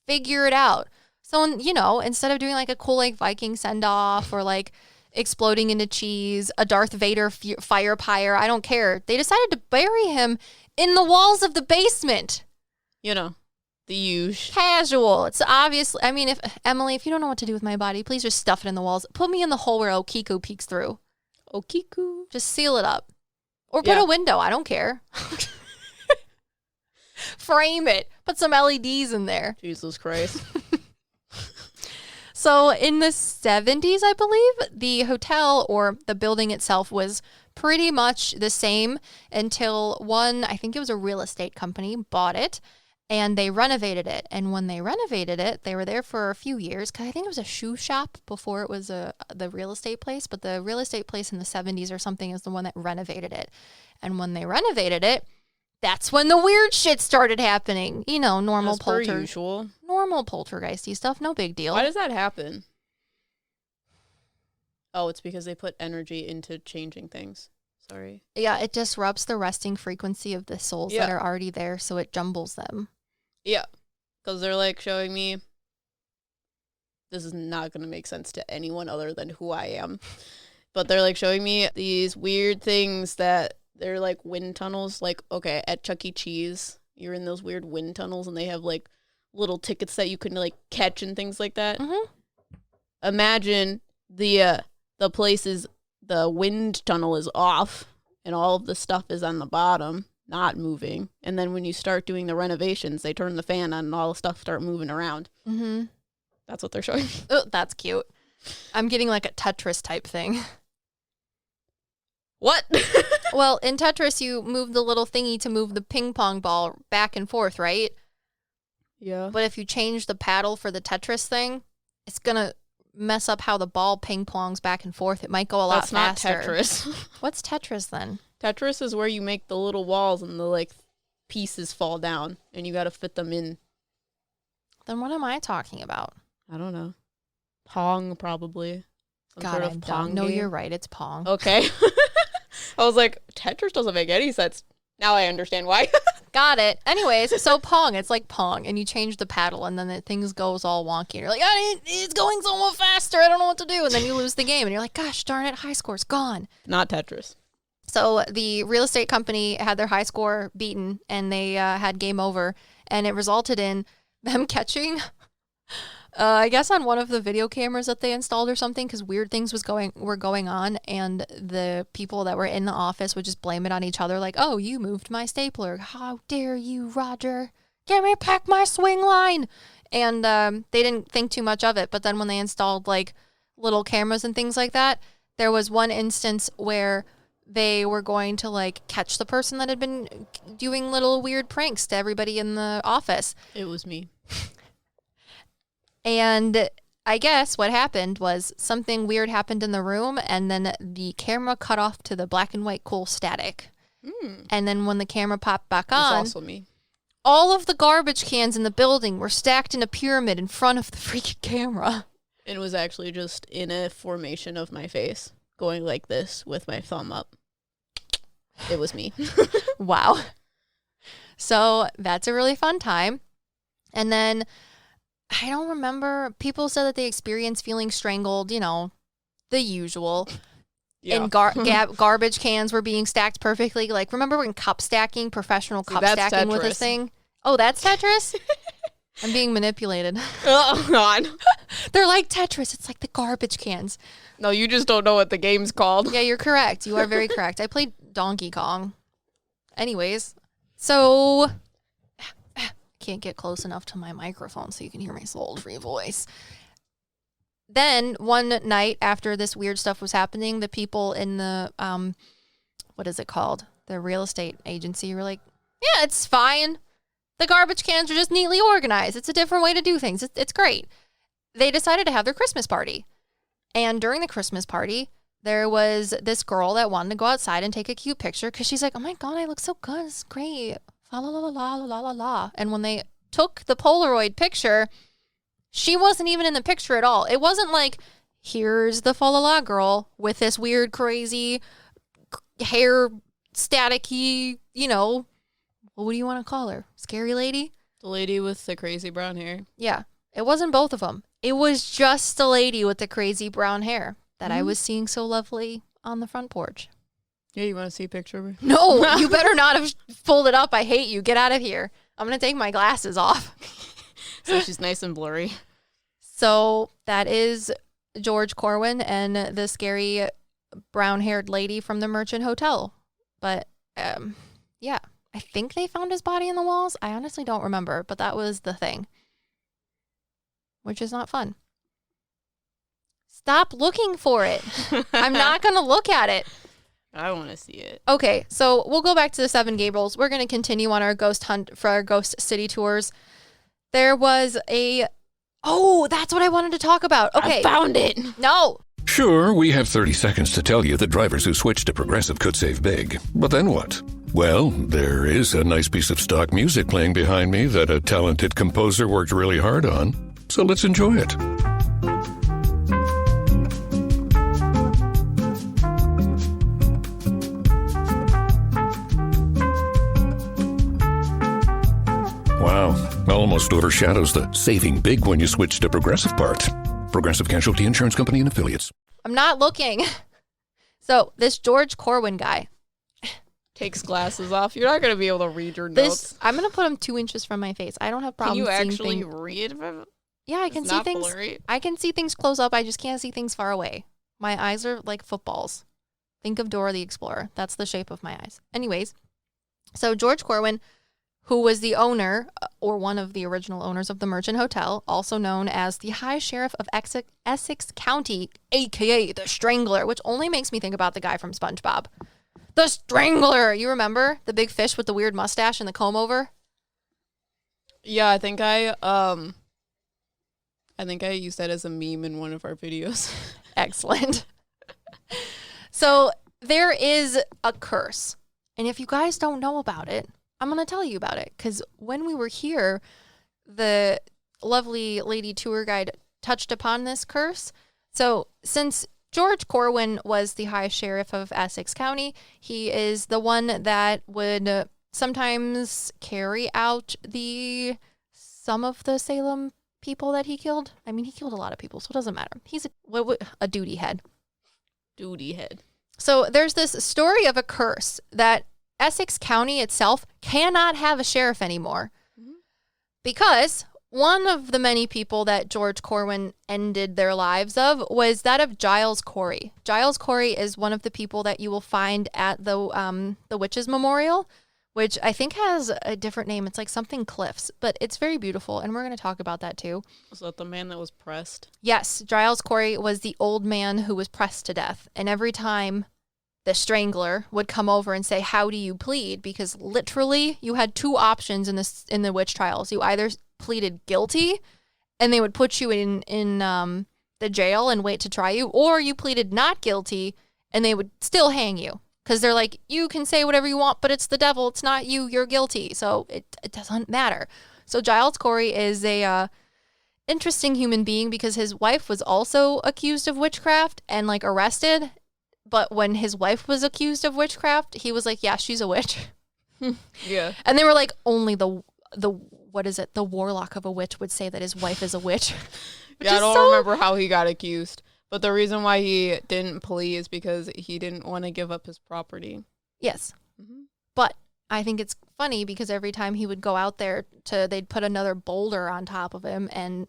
figure it out. So, you know, instead of doing like a cool like Viking send-off or like exploding into cheese, a Darth Vader fire pyre, I don't care. They decided to bury him in the walls of the basement. You know, the usual. Casual. It's obviously, I mean, if Emily, if you don't know what to do with my body, please just stuff it in the walls. Put me in the hole where Okiku peeks through. Okiku. Just seal it up. Or put a window. I don't care. Frame it. Put some LEDs in there. Jesus Christ. So in the 70s, I believe, the hotel or the building itself was pretty much the same until I think it was a real estate company, bought it and they renovated it. And when they renovated it, they were there for a few years because I think it was a shoe shop before it was the real estate place. But the real estate place in the 70s or something is the one that renovated it. And when they renovated it, that's when the weird shit started happening. You know, normal poltergeisty stuff, no big deal. Why does that happen? Oh, it's because they put energy into changing things. Sorry. Yeah, it disrupts the resting frequency of the souls that are already there, so it jumbles them. Yeah, because they're like showing me, this is not going to make sense to anyone other than who I am, but they're like showing me these weird things that they're like wind tunnels. Like, okay, at Chuck E. Cheese, you're in those weird wind tunnels and they have like little tickets that you can like catch and things like that. Mm-hmm. Imagine the places, the wind tunnel is off and all of the stuff is on the bottom, not moving. And then when you start doing the renovations, they turn the fan on and all the stuff start moving around. Mm-hmm. That's what they're showing. Oh, that's cute. I'm getting like a Tetris type thing. What? Well, in Tetris, you move the little thingy to move the ping pong ball back and forth, right? Yeah. But if you change the paddle for the Tetris thing, it's going to mess up how the ball ping pongs back and forth. It might go a lot faster. That's not Tetris. What's Tetris then? Tetris is where you make the little walls and the like pieces fall down and you got to fit them in. Then what am I talking about? I don't know. Pong, probably. Some God, sort of I'm Pong dumb. No, game. you're right. It's Pong. Okay. I was like, Tetris doesn't make any sense. Now I understand why. Got it. Anyways, so Pong, it's like Pong, and you change the paddle, and then things goes all wonky. And you're like, it's going so much faster. I don't know what to do. And then you lose the game, and you're like, gosh darn it, high score's gone. Not Tetris. So the real estate company had their high score beaten, and they had game over, and it resulted in them catching, I guess on one of the video cameras that they installed or something, because weird things were going on, and the people that were in the office would just blame it on each other, like, oh, you moved my stapler. How dare you, Roger? Get me back my swing line. And they didn't think too much of it, but then when they installed, like, little cameras and things like that, there was one instance where they were going to like catch the person that had been doing little weird pranks to everybody in the office. It was me. And I guess what happened was something weird happened in the room, and then the camera cut off to the black and white cool static. And then when the camera popped back on, also me. All of the garbage cans in the building were stacked in a pyramid in front of the freaking camera. It was actually just in a formation of my face, going like this with my thumb up. It was me. Wow. So that's a really fun time. And then I don't remember. People said that they experienced feeling strangled, you know, the usual. Yeah. And garbage cans were being stacked perfectly. Like, remember when cup stacking, professional cup stacking Tetris. with this thing? Oh, that's Tetris? I'm being manipulated. Oh, God. They're like Tetris. It's like the garbage cans. No, you just don't know what the game's called. Yeah, you're correct. You are very correct. I played Donkey Kong. Anyways, so can't get close enough to my microphone so you can hear my sultry voice. Then one night after this weird stuff was happening, the people in the, what is it called? The real estate agency were like, yeah, it's fine. The garbage cans are just neatly organized. It's a different way to do things. It's great. They decided to have their Christmas party. And during the Christmas party, there was this girl that wanted to go outside and take a cute picture because she's like, oh my God, I look so good. It's great. La la la la la la la. And when they took the Polaroid picture, she wasn't even in the picture at all. It wasn't like, here's the fa la la girl with this weird, crazy hair, staticky, you know, what do you want to call her? Scary lady? The lady with the crazy brown hair. Yeah. It wasn't both of them. It was just the lady with the crazy brown hair that I was seeing so lovely on the front porch. Yeah, you want to see a picture of her? No, you better not have pulled it up. I hate you. Get out of here. I'm going to take my glasses off. So she's nice and blurry. So that is George Corwin and the scary brown-haired lady from the Merchant Hotel. But, yeah, I think they found his body in the walls. I honestly don't remember, but that was the thing, which is not fun. Stop looking for it. I'm not going to look at it. I want to see it. Okay, so we'll go back to the Seven Gables. We're going to continue on our ghost hunt for our ghost city tours. There was a... Oh, that's what I wanted to talk about. Okay. I found it. No. Sure, we have 30 seconds to tell you that drivers who switch to Progressive could save big. But then what? Well, there is a nice piece of stock music playing behind me that a talented composer worked really hard on. So let's enjoy it. Wow, almost overshadows the saving big when you switch to Progressive part. Progressive Casualty Insurance Company and Affiliates. I'm not looking. So this George Corwin guy. Takes glasses off. You're not going to be able to read your notes. I'm going to put him 2 inches from my face. I don't have problems Can you seeing actually things. read? Yeah, I can see things. Blurry. I can see things close up. I just can't see things far away. My eyes are like footballs. Think of Dora the Explorer. That's the shape of my eyes. Anyways, so George Corwin, who was the owner or one of the original owners of the Merchant Hotel, also known as the High Sheriff of Essex County, a.k.a. the Strangler, which only makes me think about the guy from SpongeBob. The Strangler! You remember? The big fish with the weird mustache and the comb over? Yeah, I think I used that as a meme in one of our videos. Excellent. So there is a curse. And if you guys don't know about it, I'm going to tell you about it. Because when we were here, the lovely lady tour guide touched upon this curse. So since George Corwin was the High Sheriff of Essex County, he is the one that would sometimes carry out some of the Salem people that he killed. I mean, he killed a lot of people, so it doesn't matter. He's a duty head. Duty head. So there's this story of a curse that Essex County itself cannot have a sheriff anymore because one of the many people that George Corwin ended their lives of was that of Giles Corey. Giles Corey is one of the people that you will find at the Witches Memorial, which I think has a different name. It's like something Cliffs, but it's very beautiful, and we're going to talk about that too. Was that the man that was pressed? Yes, Giles Corey was the old man who was pressed to death, and every time the strangler, would come over and say, "How do you plead?" Because literally, you had two options in the witch trials. You either pleaded guilty, and they would put you in the jail and wait to try you, or you pleaded not guilty, and they would still hang you. Because they're like, you can say whatever you want, but it's the devil. It's not you. You're guilty. So it doesn't matter. So Giles Corey is a interesting human being because his wife was also accused of witchcraft and like arrested. But when his wife was accused of witchcraft, he was like, yeah, she's a witch. Yeah. And they were like, only the what is it? The warlock of a witch would say that his wife is a witch. Yeah, I don't remember how he got accused. But the reason why he didn't plea is because he didn't want to give up his property. Yes. Mm-hmm. But I think it's funny because every time he would go out there they'd put another boulder on top of him and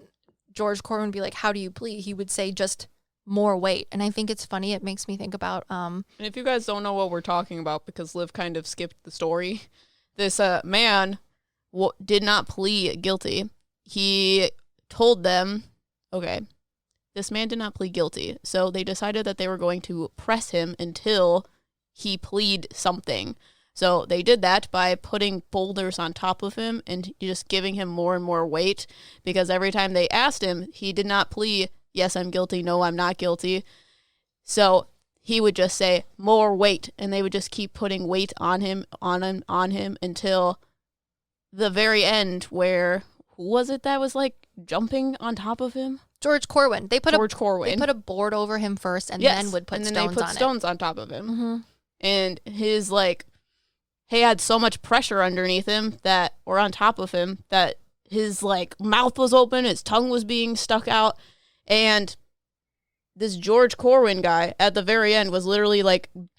George Corwin would be like, how do you plead? He would say just more weight. And I think it's funny. It makes me think about... And if you guys don't know what we're talking about, because Liv kind of skipped the story, this man did not plead guilty. He told them, okay, this man did not plead guilty. So they decided that they were going to press him until he plead something. So they did that by putting boulders on top of him and just giving him more and more weight, because every time they asked him, he did not plead, yes, I'm guilty, no, I'm not guilty. So he would just say, more weight, and they would just keep putting weight on him until the very end where, who was it that was like jumping on top of him? George Corwin. They put Corwin. They put a board over him first and yes. then would put and then stones they put on stones it. on top of him. Mm-hmm. And his he had so much pressure underneath him or on top of him, that his mouth was open, his tongue was being stuck out, and this George Corwin guy at the very end was literally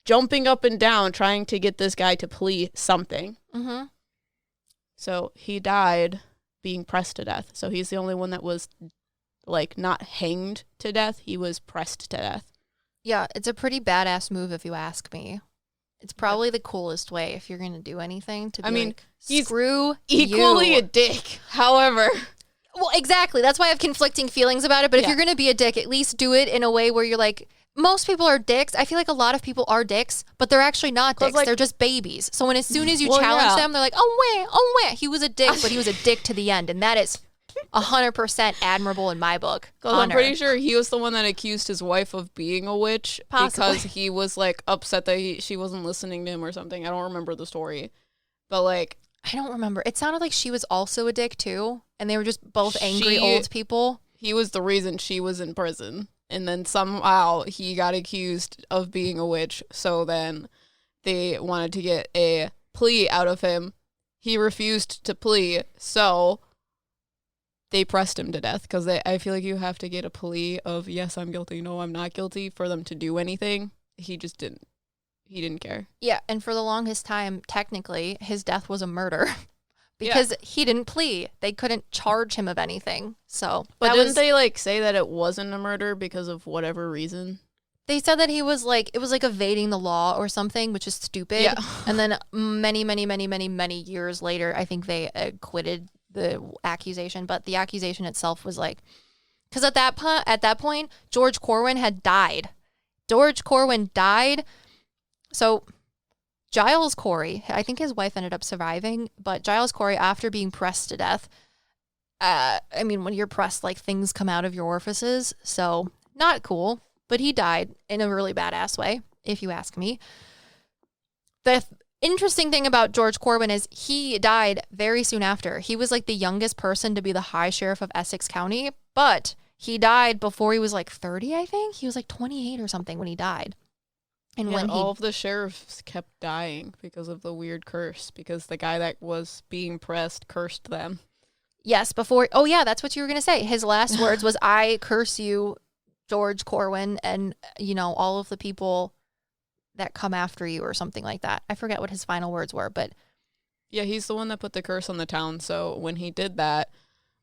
jumping up and down trying to get this guy to plead something. Mm-hmm. So he died being pressed to death. So he's the only one that was not hanged to death. He was pressed to death. Yeah, it's a pretty badass move if you ask me. It's probably the coolest way if you're going to do anything to be he's screw equally you. a dick. However, well, exactly. That's why I have conflicting feelings about it. But if you're going to be a dick, at least do it in a way where you're like, most people are dicks. I feel like a lot of people are dicks, but they're actually not dicks. They're just babies. So as soon as you challenge them, they're like, oh, wait, he was a dick, but he was a dick to the end. And that is 100% admirable in my book. Because I'm pretty sure he was the one that accused his wife of being a witch. Possibly. Because he was upset that she wasn't listening to him or something. I don't remember the story. But I don't remember. It sounded like she was also a dick too. And they were just both angry old people. He was the reason she was in prison. And then somehow he got accused of being a witch. So then they wanted to get a plea out of him. He refused to plea. So they pressed him to death, because I feel like you have to get a plea of, yes, I'm guilty, no, I'm not guilty, for them to do anything. He just didn't. He didn't care. Yeah, and for the longest time, technically, his death was a murder. Because he didn't plea. They couldn't charge him of anything. So, but didn't they say that it wasn't a murder because of whatever reason? They said that he was it was evading the law or something, which is stupid. Yeah. And then many years later, I think they acquitted the accusation. But the accusation itself was because at that point, George Corwin had died. George Corwin died. So Giles Corey, I think his wife ended up surviving, but Giles Corey, after being pressed to death, when you're pressed, things come out of your orifices, so not cool, but he died in a really badass way, if you ask me. The interesting thing about George Corwin is he died very soon after. He was the youngest person to be the High Sheriff of Essex County, but he died before he was 30, I think. He was 28 or something when he died. And when all of the sheriffs kept dying because of the weird curse, because the guy that was being pressed cursed them. Yes, before... Oh, yeah, that's what you were going to say. His last words was, I curse you, George Corwin, and, all of the people that come after you, or something like that. I forget what his final words were, but... Yeah, he's the one that put the curse on the town, so when he did that,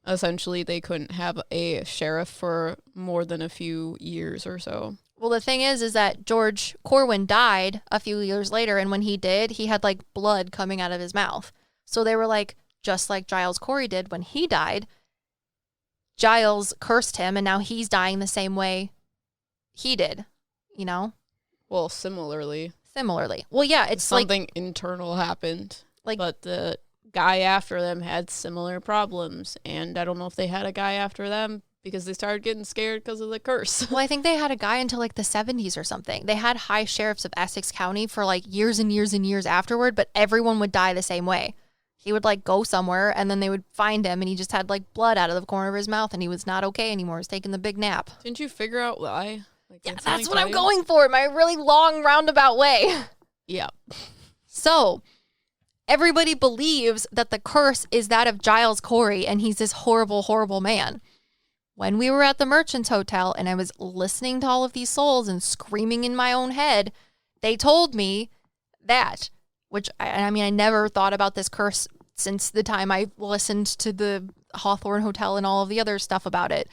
essentially they couldn't have a sheriff for more than a few years or so. Well, the thing is that George Corwin died a few years later, and when he did, he had blood coming out of his mouth. So they were just like Giles Corey did when he died, Giles cursed him, and now he's dying the same way he did, Well, similarly. similarly. Well, yeah, it's something internal happened. But the guy after them had similar problems, and I don't know if they had a guy after them because they started getting scared because of the curse. Well, I think they had a guy until like the 70s or something. They had high sheriffs of Essex County for like years and years and years afterward, but everyone would die the same way. He would like go somewhere and then they would find him and he just had like blood out of the corner of his mouth and he was not okay anymore. He was taking the big nap. Didn't you figure out why? Yeah, that's what I'm going for, my really long roundabout way. Yeah. So everybody believes that the curse is that of Giles Corey and he's this horrible, horrible man. When we were at the Merchants Hotel and I was listening to all of these souls and screaming in my own head, they told me that, which I mean, I never thought about this curse since the time I listened to the Hawthorne Hotel and all of the other stuff about it,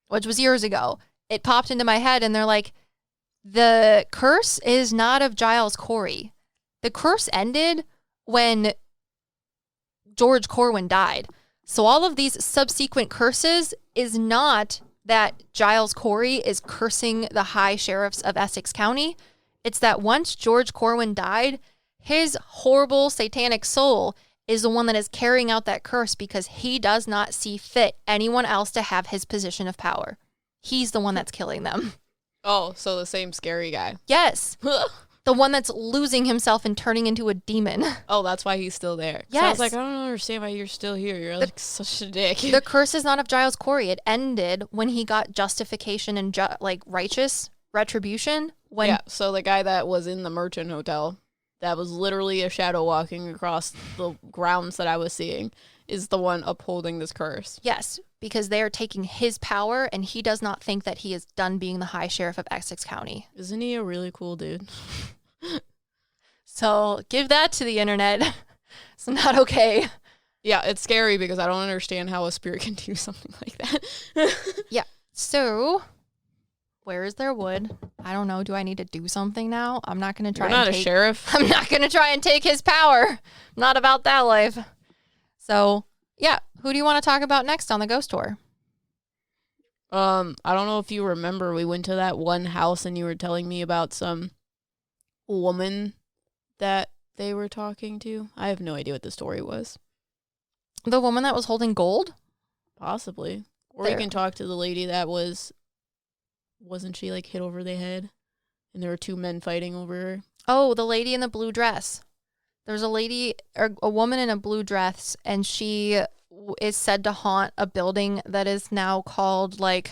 which was years ago. It popped into my head and they're like, the curse is not of Giles Corey. The curse ended when George Corwin died. So all of these subsequent curses is not that Giles Corey is cursing the high sheriffs of Essex County. It's that once George Corwin died, his horrible satanic soul is the one that is carrying out that curse because he does not see fit anyone else to have his position of power. He's the one that's killing them. Oh, so the same scary guy. Yes. The one that's losing himself and turning into a demon. Oh, that's why he's still there. Yes. So I was like, I don't understand why you're still here. You're like such a dick. The curse is not of Giles Corey. It ended when he got justification and righteous retribution. Yeah, so the guy that was in the Merchant Hotel, that was literally a shadow walking across the grounds that I was seeing, is the one upholding this curse. Yes, because they are taking his power, and he does not think that he is done being the high sheriff of Essex County. Isn't he a really cool dude? So give that to the internet. It's not okay. Yeah, it's scary because I don't understand how a spirit can do something like that. Yeah. So where is there wood? I don't know. Do I need to do something now? I'm not going to try. You're not a sheriff. I'm not going to try and take his power. I'm not about that life. So yeah, who do you want to talk about next on the ghost tour? I don't know if you remember, we went to that one house and you were telling me about some woman that they were talking to. I have no idea what the story was. The woman that was holding gold? Possibly. Or you can talk to the lady that wasn't she like hit over the head? And there were two men fighting over her. Oh, the lady in the blue dress. There's a lady, or a woman in a blue dress, and she is said to haunt a building that is now called, like,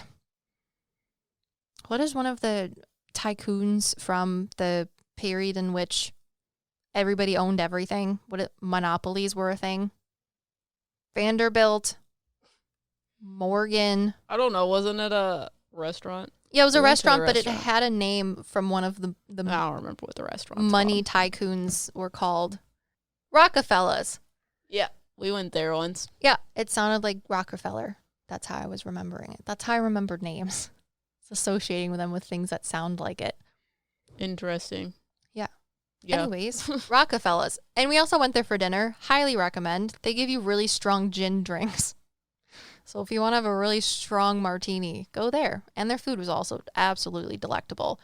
what is one of the tycoons from the period in which everybody owned everything? Monopolies were a thing? Vanderbilt, Morgan. I don't know. Wasn't it a restaurant? Yeah, it was a restaurant, but it had a name from one of the I don't remember what the restaurant money tycoons were called. Rockefellers. Yeah, we went there once. Yeah, it sounded like Rockefeller. That's how I was remembering it. That's how I remembered names. It's associating them with things that sound like it. Interesting. Yeah. Yeah. Anyways, Rockefellers. And we also went there for dinner. Highly recommend. They give you really strong gin drinks. So if you want to have a really strong martini, go there. And their food was also absolutely delectable.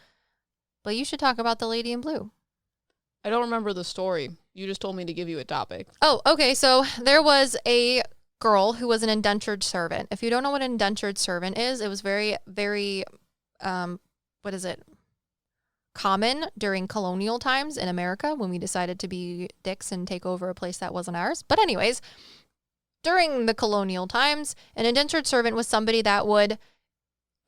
But you should talk about the lady in blue. I don't remember the story. You just told me to give you a topic. Oh, okay. So there was a girl who was an indentured servant. If you don't know what an indentured servant is, it was very, very, common during colonial times in America when we decided to be dicks and take over a place that wasn't ours. But anyways, during the colonial times, an indentured servant was somebody that would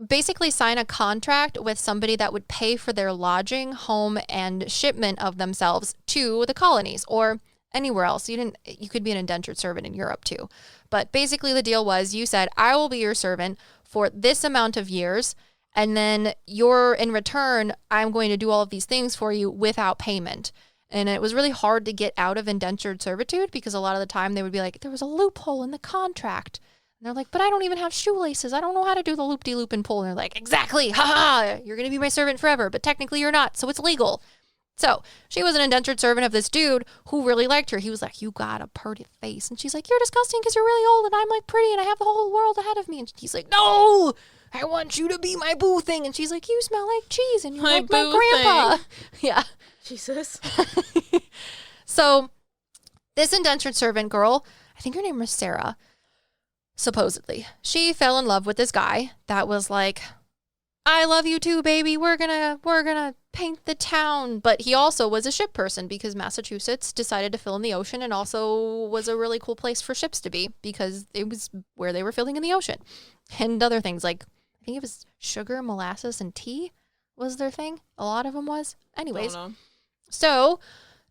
basically sign a contract with somebody that would pay for their lodging, home, and shipment of themselves to the colonies or anywhere else. You could be an indentured servant in Europe too. But basically the deal was you said, I will be your servant for this amount of years, and then in return, I'm going to do all of these things for you without payment. And it was really hard to get out of indentured servitude because a lot of the time they would be like, there was a loophole in the contract. And they're like, but I don't even have shoelaces. I don't know how to do the loop-de-loop and pull. And they're like, exactly. Ha! You're going to be my servant forever. But technically you're not. So it's legal. So she was an indentured servant of this dude who really liked her. He was like, you got a pretty face. And she's like, you're disgusting because you're really old and I'm like pretty and I have the whole world ahead of me. And he's like, no, I want you to be my boo thing. And she's like, you smell like cheese and you're like my grandpa. Yeah. Jesus. So this indentured servant girl, I think her name was Sarah, supposedly, she fell in love with this guy that was like, I love you too, baby. We're gonna paint the town. But he also was a ship person because Massachusetts decided to fill in the ocean and also was a really cool place for ships to be because it was where they were filling in the ocean. And other things like, I think it was sugar, molasses, and tea was their thing. A lot of them was. Anyways, so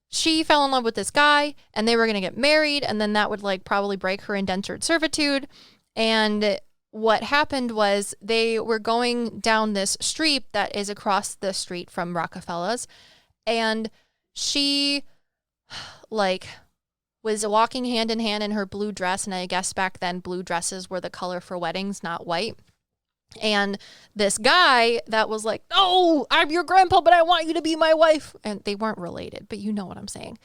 she fell in love with this guy and they were going to get married, and then that would like probably break her indentured servitude. And what happened was they were going down this street that is across the street from Rockefeller's, and she like was walking hand in hand in her blue dress, and I guess back then blue dresses were the color for weddings, not white. And this guy that was like, "Oh, I'm your grandpa, but I want you to be my wife," and they weren't related, but you know what I'm saying,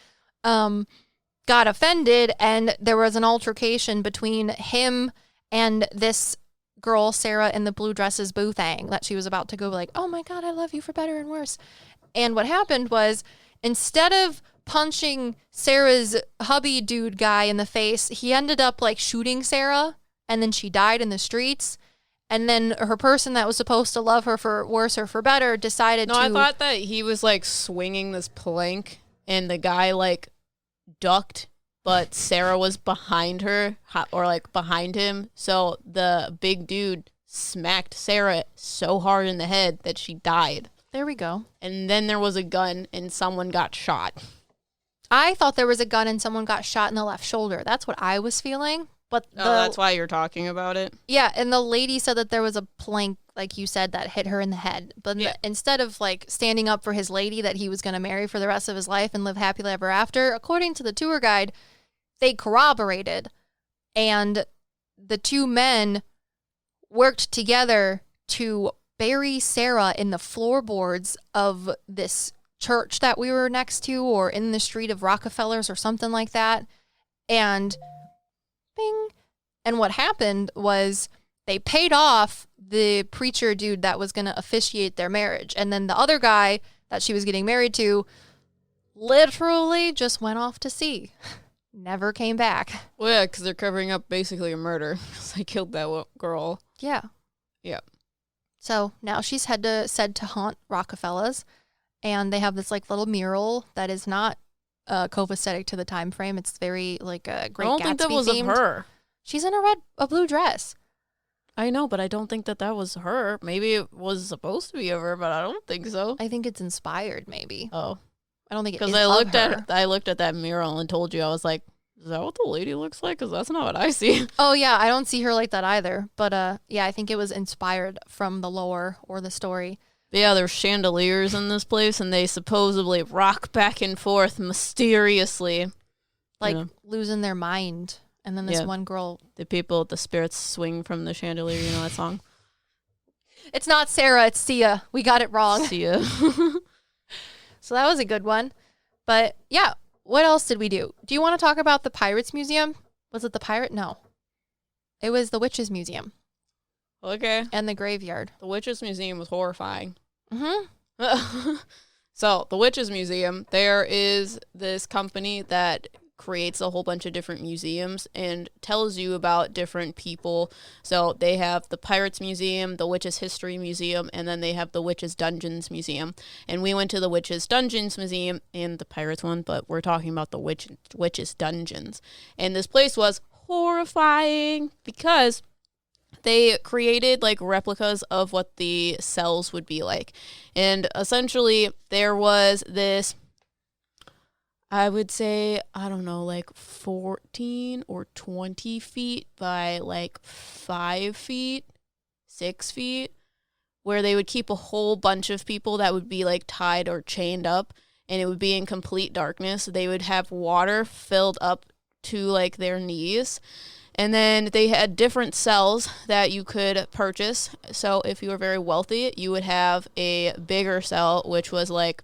got offended, and there was an altercation between him and this girl, Sarah, in the blue dresses boo-thang, that she was about to go like, oh my God, I love you for better and worse. And what happened was, instead of punching Sarah's hubby dude guy in the face, he ended up like shooting Sarah, and then she died in the streets. And then her person that was supposed to love her for worse or for better decided to... No, I thought that he was like swinging this plank and the guy like ducked, but Sarah was behind her or like behind him. So the big dude smacked Sarah so hard in the head that she died. There we go. And then there was a gun and someone got shot. I thought there was a gun and someone got shot in the left shoulder. That's what I was feeling. But that's why you're talking about it? Yeah, and the lady said that there was a plank, like you said, that hit her in the head. But instead of like standing up for his lady that he was going to marry for the rest of his life and live happily ever after, according to the tour guide, they corroborated, and the two men worked together to bury Sarah in the floorboards of this church that we were next to, or in the street of Rockefellers or something like that. And bing. And what happened was they paid off the preacher dude that was going to officiate their marriage. And then the other guy that she was getting married to literally just went off to sea. Never came back. Well, yeah, because they're covering up basically a murder. Because they killed that girl. Yeah. Yeah. So now she's said to haunt Rockefeller's, and they have this like little mural that is not copacetic to the time frame. It's very like a Great Gatsby I don't think that was themed. of her. She's in a blue dress. I know, but I don't think that was her. Maybe it was supposed to be of her, but I don't think so. I think it's inspired, maybe. Oh. I don't think it is because I her. looked at that mural and told you, I was like, is that what the lady looks like? Because that's not what I see. Oh yeah, I don't see her like that either. But yeah, I think it was inspired from the lore or the story. But yeah, there's chandeliers in this place, and they supposedly rock back and forth mysteriously, like losing their mind. And then this one girl, the spirits swing from the chandelier. You know that song? It's not Sarah, it's Sia. We got it wrong. Sia. So that was a good one. But yeah, what else did we do? Do you want to talk about the Pirates Museum? Was it the Pirate? No. It was the Witches Museum. Okay. And the graveyard. The Witches Museum was horrifying. Mm-hmm. So, the Witches Museum, there is this company that creates a whole bunch of different museums and tells you about different people. So they have the Pirates Museum, the Witches History Museum, and then they have the Witches Dungeons Museum. And we went to the Witches Dungeons Museum and the Pirates one, but we're talking about the Witches Dungeons. And this place was horrifying because they created like replicas of what the cells would be like. And essentially there was this, I would say, I don't know, like 14 or 20 feet by like 5 feet, 6 feet, where they would keep a whole bunch of people that would be like tied or chained up, and it would be in complete darkness. They would have water filled up to like their knees. And then they had different cells that you could purchase. So if you were very wealthy, you would have a bigger cell, which was like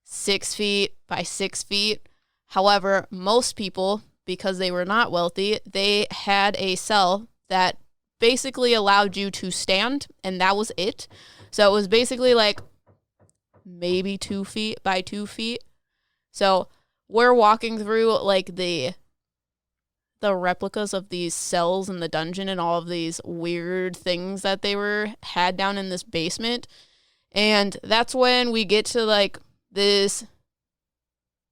6 feet by 6 feet. However, most people, because they were not wealthy, they had a cell that basically allowed you to stand, and that was it. So it was basically like maybe 2 feet by 2 feet. So we're walking through like the replicas of these cells in the dungeon and all of these weird things that they had down in this basement. And that's when we get to like this,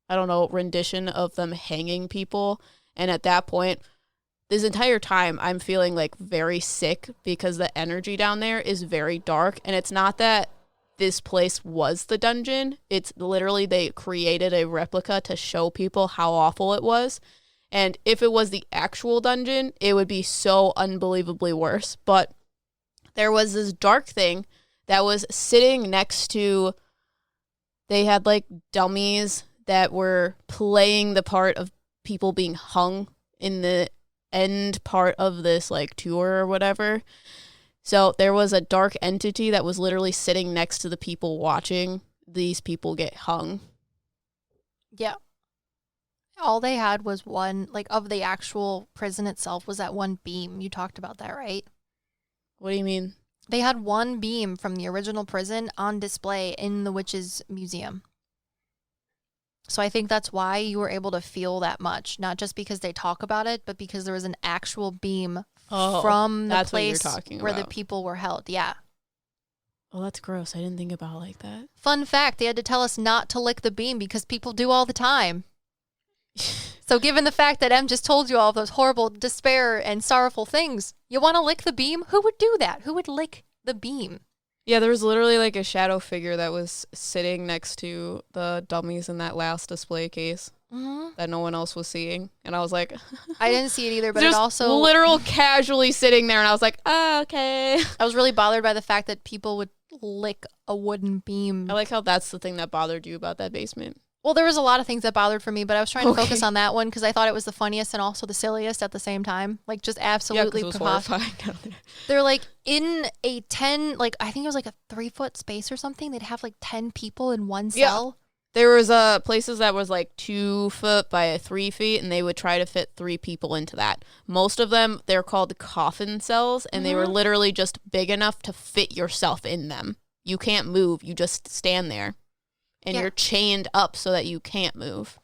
I don't know, rendition of them hanging people. And at that point, this entire time, I'm feeling like very sick because the energy down there is very dark. And it's not that this place was the dungeon. It's literally they created a replica to show people how awful it was. And if it was the actual dungeon, it would be so unbelievably worse. But there was this dark thing that was sitting next to, they had like dummies that were playing the part of people being hung in the end part of this like tour or whatever. So there was a dark entity that was literally sitting next to the people watching these people get hung. Yeah. All they had was one, like, of the actual prison itself was that one beam. You talked about that, right? What do you mean? They had one beam from the original prison on display in the Witches Museum. So I think that's why you were able to feel that much. Not just because they talk about it, but because there was an actual beam from the place where the people were held. Yeah. Oh, that's gross. I didn't think about it like that. Fun fact, they had to tell us not to lick the beam because people do all the time. So given the fact that Em just told you all of those horrible despair and sorrowful things, you want to lick the beam? Who would do that? Who would lick the beam? Yeah, there was literally like a shadow figure that was sitting next to the dummies in that last display case that no one else was seeing. And I was like... I didn't see it either, but just it also... literal casually sitting there, and I was like, oh, okay. I was really bothered by the fact that people would lick a wooden beam. I like how that's the thing that bothered you about that basement. Well, there was a lot of things that bothered for me, but I was trying to focus on that one because I thought it was the funniest and also the silliest at the same time. Like, just absolutely horrifying. They're like in a 10, like, I think it was like a 3-foot space or something. They'd have like 10 people in one cell. There was places that was like 2 foot by 3 feet, and they would try to fit 3 people into that. Most of them, they're called coffin cells, and they were literally just big enough to fit yourself in them. You can't move. You just stand there. And you're chained up so that you can't move.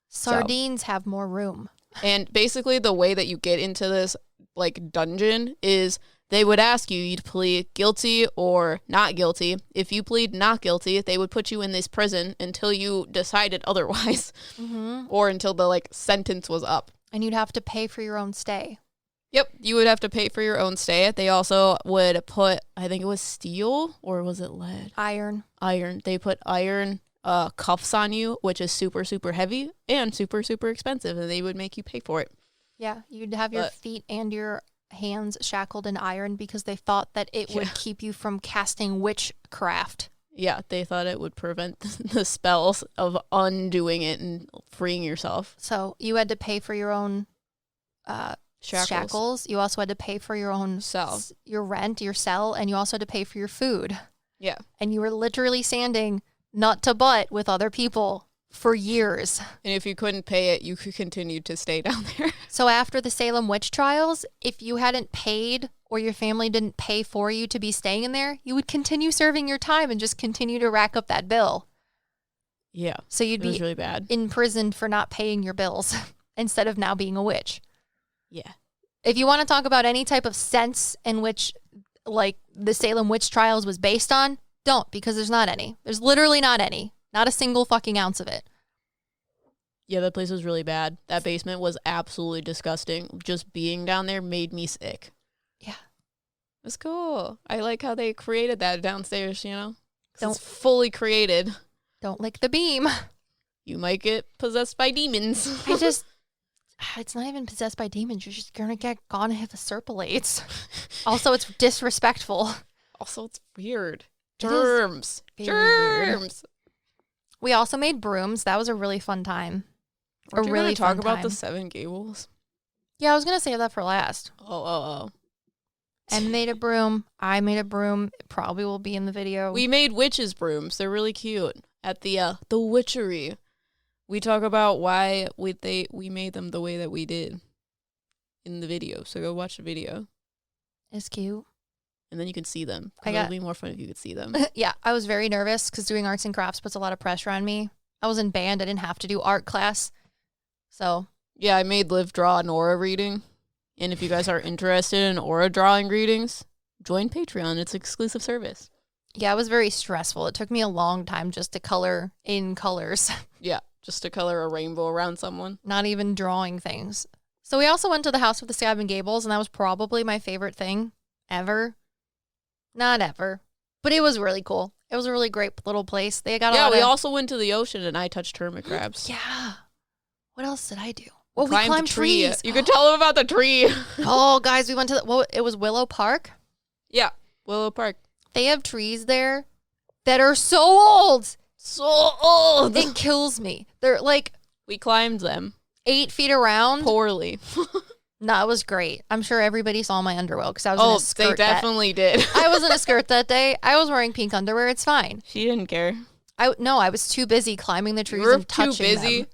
Sardines have more room. And basically the way that you get into this like dungeon is they would ask you to plead guilty or not guilty. If you plead not guilty, they would put you in this prison until you decided otherwise or until the like sentence was up. And you'd have to pay for your own stay. Yep, you would have to pay for your own stay. They also would put, I think it was steel, or was it lead? Iron. They put iron cuffs on you, which is super, super heavy and super, super expensive, and they would make you pay for it. Yeah, you'd have your feet and your hands shackled in iron because they thought that it would keep you from casting witchcraft. Yeah, they thought it would prevent the spells of undoing it and freeing yourself. So you had to pay for your own... shackles. You also had to pay for your own cell, your rent, your cell, and you also had to pay for your food. Yeah. And you were literally standing nut to butt with other people for years. And if you couldn't pay it, you could continue to stay down there. So after the Salem Witch Trials, if you hadn't paid or your family didn't pay for you to be staying in there, you would continue serving your time and just continue to rack up that bill. Yeah. So you'd be really bad. imprisoned for not paying your bills instead of now being a witch. Yeah. If you want to talk about any type of sense in which, like, the Salem Witch Trials was based on, don't, because there's not any. There's literally not any. Not a single fucking ounce of it. Yeah, that place was really bad. That basement was absolutely disgusting. Just being down there made me sick. Yeah. It's cool. I like how they created that downstairs, you know? It's fully created. Don't lick the beam. You might get possessed by demons. It's not even possessed by demons. You're just gonna get gone and have the serpulates. Also, it's disrespectful. Also, it's weird. It Germs. Germs. We also made brooms. That was a really fun time. Weren't you really talk about the 7 Gables? Yeah, I was gonna save that for last. Oh. And made a broom. I made a broom. It probably will be in the video. We made witches' brooms. They're really cute. At the witchery. We talk about why we made them the way that we did in the video. So go watch the video. It's cute. and then you can see them. It would be more fun if you could see them. Yeah, I was very nervous because doing arts and crafts puts a lot of pressure on me. I was in band. I didn't have to do art class. So. Yeah, I made Liv draw an aura reading. And if you guys are interested in aura drawing readings, join Patreon. It's exclusive service. Yeah, it was very stressful. It took me a long time just to color in colors. Yeah, just to color a rainbow around someone. Not even drawing things. So we also went to the house of the Salem Gables, and that was probably my favorite thing ever. Not ever. But it was really cool. It was a really great little place. They got we also went to the ocean, and I touched hermit crabs. Yeah. What else did I do? Well, we climbed climbed the tree. trees. You could tell them about the tree. Oh, guys, we went to it was Willow Park. Yeah, Willow Park. They have trees there that are so old. So old. It kills me. They're like... We climbed them. 8 feet around. Poorly. No, it was great. I'm sure everybody saw my underwear because I was in a skirt. They definitely did. I was in a skirt that day. I was wearing pink underwear. It's fine. She didn't care. I was too busy climbing the trees and touching them. Too busy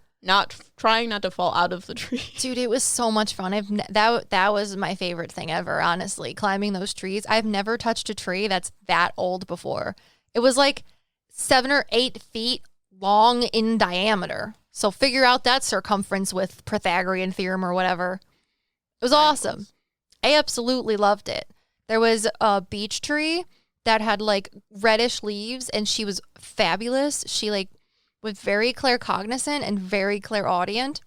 trying not to fall out of the tree. Dude, it was so much fun. That was my favorite thing ever, honestly, climbing those trees. I've never touched a tree that's that old before. It was like 7 or 8 feet long in diameter. So figure out that circumference with Pythagorean theorem or whatever. It was awesome. I absolutely loved it. There was a beech tree that had like reddish leaves, and she was fabulous. She like was very claircognizant and very clairaudient.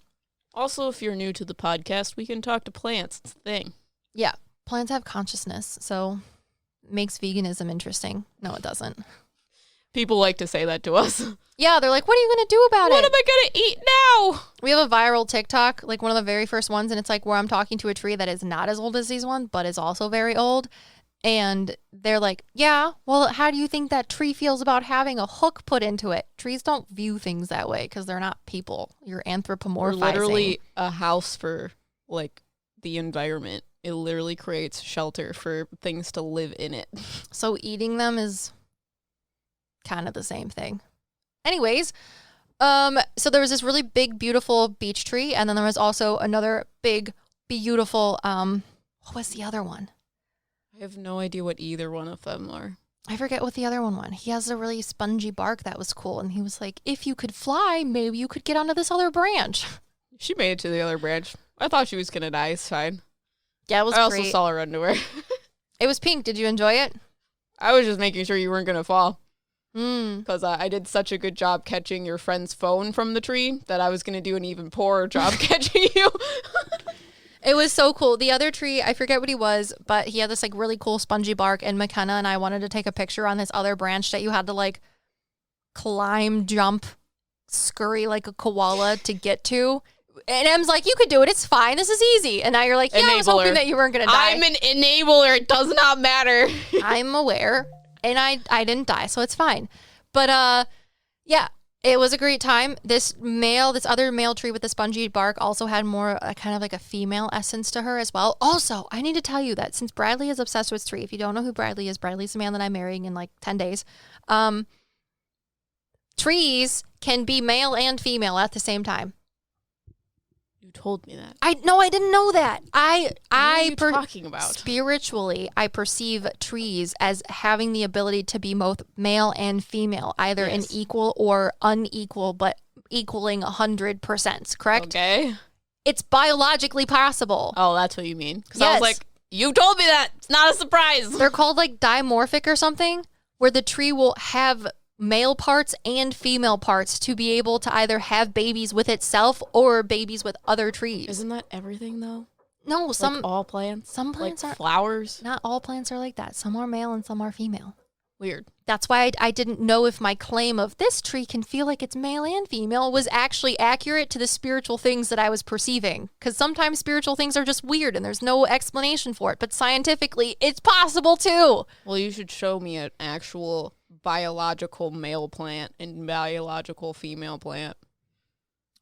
Also, if you're new to the podcast, we can talk to plants. It's a thing. Yeah. Plants have consciousness, so it makes veganism interesting. No, it doesn't. People like to say that to us. Yeah, they're like, what are you going to do about it? What am I going to eat now? We have a viral TikTok, like one of the very first ones, and it's like where I'm talking to a tree that is not as old as these ones, but is also very old. And they're like, yeah, well, how do you think that tree feels about having a hook put into it? Trees don't view things that way because they're not people. You're anthropomorphizing. They're literally a house for, like, the environment. It literally creates shelter for things to live in it. So eating them is kind of the same thing. Anyways, so there was this really big, beautiful beech tree, and then there was also another big, beautiful, what was the other one? I have no idea what either one of them are. I forget what the other one was. He has a really spongy bark that was cool, and he was like, if you could fly, maybe you could get onto this other branch. She made it to the other branch. I thought she was going to die. It's fine. Yeah, it was I great. also saw her underwear. It was pink. Did you enjoy it? I was just making sure you weren't going to fall. Mm. Because I did such a good job catching your friend's phone from the tree that I was going to do an even poorer job catching you. It was so cool. The other tree, I forget what he was, but he had this like really cool spongy bark, and McKenna and I wanted to take a picture on this other branch that you had to like climb, jump, scurry like a koala to get to. And Em's like, you could do it. It's fine. This is easy. And now you're like, yeah, I was hoping that you weren't going to die. I'm an enabler. It does not matter. I'm aware. And I didn't die, so it's fine. But yeah, it was a great time. This other male tree with the spongy bark also had more kind of like a female essence to her as well. Also, I need to tell you that since Bradley is obsessed with tree, if you don't know who Bradley is, Bradley's the man that I'm marrying in like 10 days. Trees can be male and female at the same time. You told me that. I didn't know that. What are you talking about? Spiritually, I perceive trees as having the ability to be both male and female, either in equal or unequal, but equaling 100%, correct? Okay. It's biologically possible. Oh, that's what you mean. Because Yes. I was like, you told me that. It's not a surprise. They're called like dimorphic or something, where the tree will have male parts and female parts to be able to either have babies with itself or babies with other trees. Isn't that everything though? No, Like all plants? some plants like are flowers? not all plants are like that. Some are male and some are female. Weird. That's why I didn't know if my claim of this tree can feel like it's male and female was actually accurate to the spiritual things that I was perceiving. Because sometimes spiritual things are just weird and there's no explanation for it. But scientifically, it's possible too. Well, you should show me an actual biological male plant and biological female plant.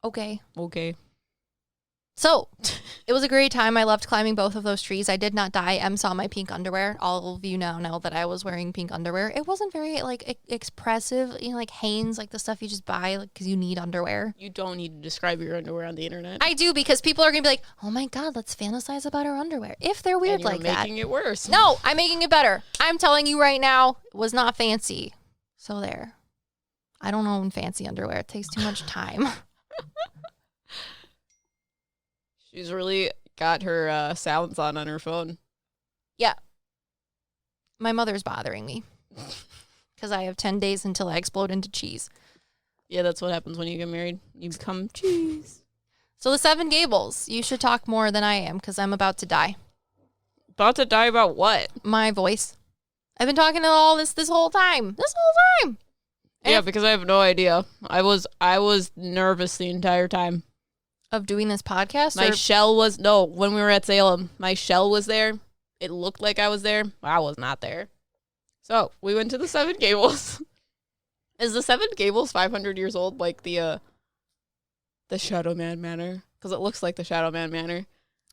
Okay. Okay. So it was a great time. I loved climbing both of those trees. I did not die. Em saw my pink underwear. All of you now know that I was wearing pink underwear. It wasn't very like expressive, like Hanes, like the stuff you just buy because you need underwear. You don't need to describe your underwear on the internet. I do, because people are going to be like, oh my God, let's fantasize about our underwear. If they're weird like that. Making it worse. No, I'm making it better. I'm telling you right now, it was not fancy. So there. I don't own fancy underwear. It takes too much time. She's really got her sounds on her phone. Yeah. My mother's bothering me because I have 10 days until I explode into cheese. Yeah, that's what happens when you get married. You become cheese. So the 7 Gables, you should talk more than I am because I'm about to die. About to die about what? My voice. I've been talking to all this whole time. Yeah, because I have no idea. I was nervous the entire time. Of doing this podcast? My shell was, no, when we were at Salem, my shell was there. It looked like I was there. I was not there. So, we went to the 7 Gables. Is the 7 Gables 500 years old, like the Shadow Man Manor? Because it looks like the Shadow Man Manor.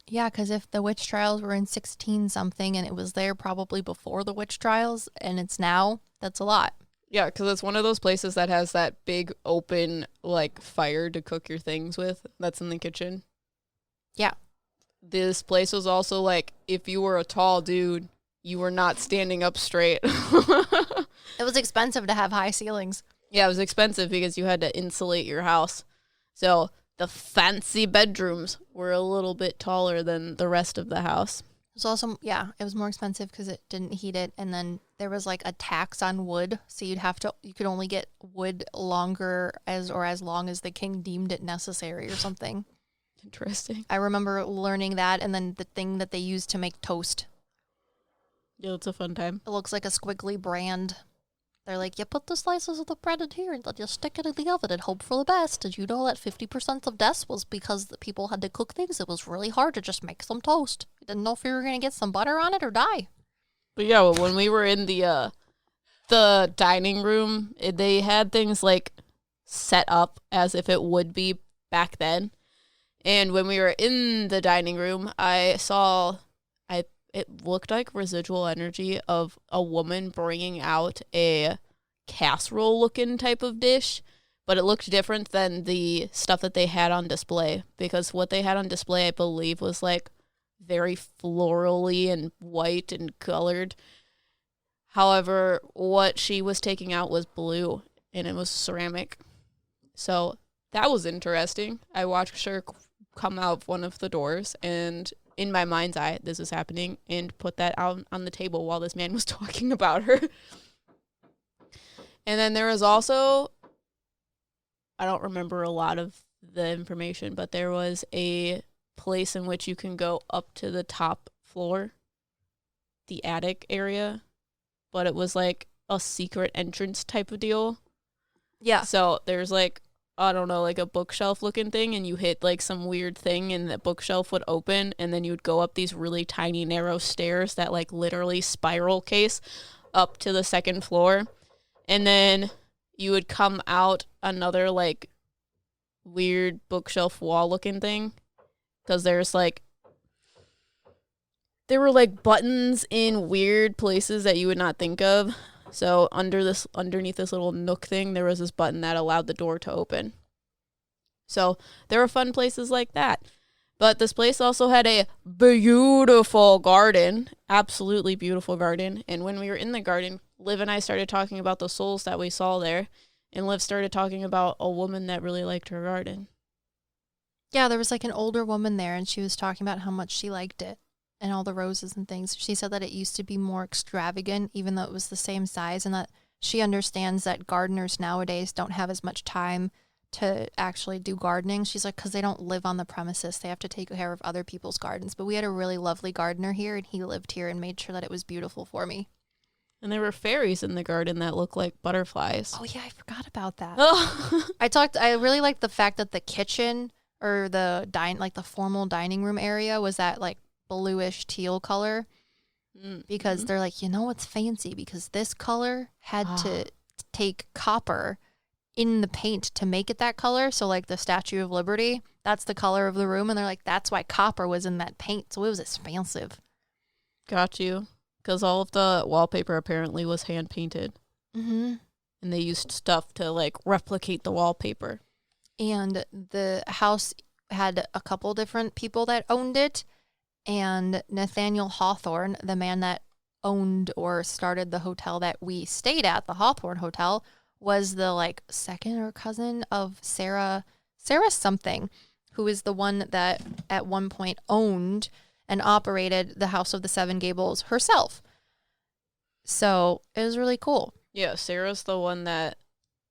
Yeah, because if the witch trials were in 16-something and it was there probably before the witch trials and it's now, that's a lot. Yeah, because it's one of those places that has that big open, like, fire to cook your things with. That's in the kitchen. Yeah. This place was also, like, if you were a tall dude, you were not standing up straight. It was expensive to have high ceilings. Yeah, it was expensive because you had to insulate your house. So the fancy bedrooms were a little bit taller than the rest of the house. It was also, yeah, it was more expensive because it didn't heat it. And then there was like a tax on wood. So you could only get wood longer as long as the king deemed it necessary or something. Interesting. I remember learning that. And then the thing that they used to make toast. Yeah, it's a fun time. It looks like a squiggly brand. They're like, you put the slices of the bread in here and then you stick it in the oven and hope for the best. Did you know that 50% of deaths was because the people had to cook things? It was really hard to just make some toast. You didn't know if you were going to get some butter on it or die. But yeah, when we were in the dining room, they had things like set up as if it would be back then. And when we were in the dining room, I saw... It looked like residual energy of a woman bringing out a casserole-looking type of dish, but it looked different than the stuff that they had on display, because what they had on display, I believe, was like very florally and white and colored. However, what she was taking out was blue, and it was ceramic. So that was interesting. I watched her come out of one of the doors, and in my mind's eye, this is happening, and put that out on the table while this man was talking about her. And then there was also, I don't remember a lot of the information, but there was a place in which you can go up to the top floor, the attic area, but it was like a secret entrance type of deal. Yeah. So there's like, I don't know, like a bookshelf looking thing, and you hit like some weird thing and the bookshelf would open, and then you would go up these really tiny narrow stairs that like literally spiral case up to the second floor, and then you would come out another like weird bookshelf wall looking thing, because there's like, there were like buttons in weird places that you would not think of. So underneath this little nook thing, there was this button that allowed the door to open. So there were fun places like that. But this place also had a beautiful garden, absolutely beautiful garden. And when we were in the garden, Liv and I started talking about the souls that we saw there. And Liv started talking about a woman that really liked her garden. Yeah, there was like an older woman there, and she was talking about how much she liked it. And all the roses and things. She said that it used to be more extravagant, even though it was the same size, and that she understands that gardeners nowadays don't have as much time to actually do gardening. She's like, because they don't live on the premises. They have to take care of other people's gardens. But we had a really lovely gardener here, and he lived here and made sure that it was beautiful for me. And there were fairies in the garden that looked like butterflies. Oh, yeah, I forgot about that. Oh. I really liked the fact that the kitchen or the formal dining room area was that like bluish teal color, because they're like, you know what's fancy, because this color had to take copper in the paint to make it that color. So like the Statue of Liberty, that's the color of the room. And they're like, that's why copper was in that paint. So it was expansive. Got you. Because all of the wallpaper apparently was hand painted. Mm-hmm. And they used stuff to like replicate the wallpaper. And the house had a couple different people that owned it. And Nathaniel Hawthorne, the man that owned or started the hotel that we stayed at, the Hawthorne Hotel, was the like second or cousin of Sarah something, who is the one that at one point owned and operated the House of the Seven Gables herself. So it was really cool. Yeah, Sarah's the one that,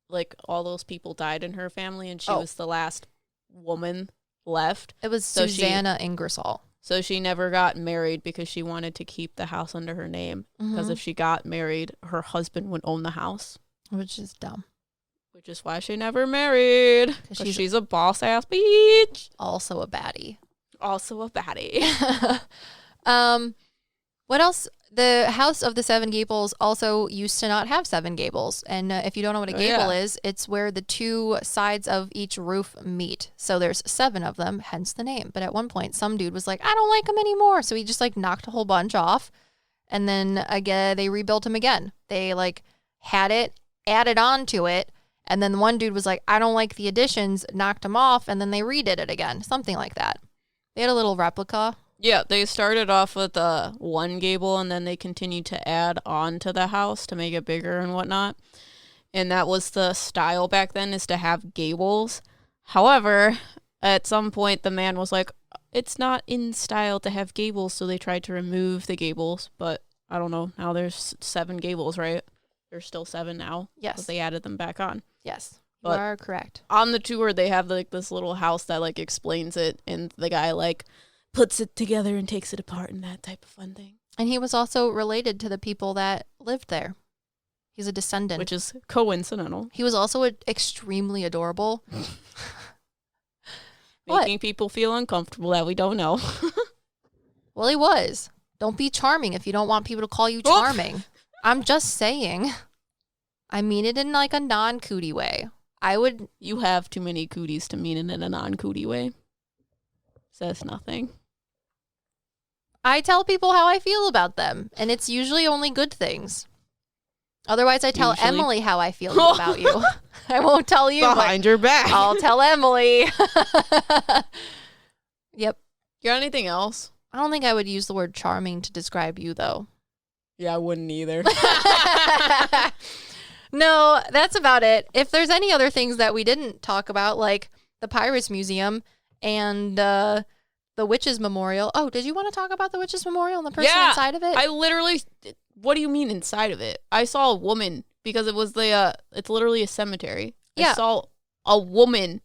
like, all those people died in her family, and she was the last woman left. It was Susanna Ingersoll. So she never got married because she wanted to keep the house under her name. Because if she got married, her husband would own the house. Which is dumb. Which is why she never married. Because she's a boss-ass bitch. Also a baddie. Also a baddie. What else? The House of the Seven Gables also used to not have seven gables. And if you don't know what a gable is, it's where the two sides of each roof meet. So there's 7 of them, hence the name. But at one point, some dude was like, I don't like them anymore. So he just like knocked a whole bunch off. And then again, they rebuilt them again. They like had it, added on to it. And then one dude was like, I don't like the additions, knocked them off. And then they redid it again. Something like that. They had a little replica. Yeah, they started off with one gable, and then they continued to add on to the house to make it bigger and whatnot. And that was the style back then, is to have gables. However, at some point, the man was like, it's not in style to have gables, so they tried to remove the gables. But I don't know, now there's 7 gables, right? There's still 7 now. Yes. But they added them back on. Yes, but you are correct. On the tour, they have like this little house that like explains it, and the guy like puts it together and takes it apart and that type of fun thing. And he was also related to the people that lived there. He's a descendant. Which is coincidental. He was also extremely adorable. Making people feel uncomfortable that we don't know. Well, he was. Don't be charming if you don't want people to call you charming. I'm just saying. I mean it in like a non-cootie way. You have too many cooties to mean it in a non-cootie way. Says nothing. I tell people how I feel about them, and it's usually only good things. Otherwise, I tell Emily how I feel about you. I won't tell you. Behind your back. I'll tell Emily. Yep. You got anything else? I don't think I would use the word charming to describe you, though. Yeah, I wouldn't either. No, that's about it. If there's any other things that we didn't talk about, like the Pirates Museum and the Witches Memorial. Oh, did you want to talk about the Witches Memorial and the person inside of it? I literally, what do you mean inside of it? I saw a woman, because it was it's literally a cemetery. Yeah. I saw a woman,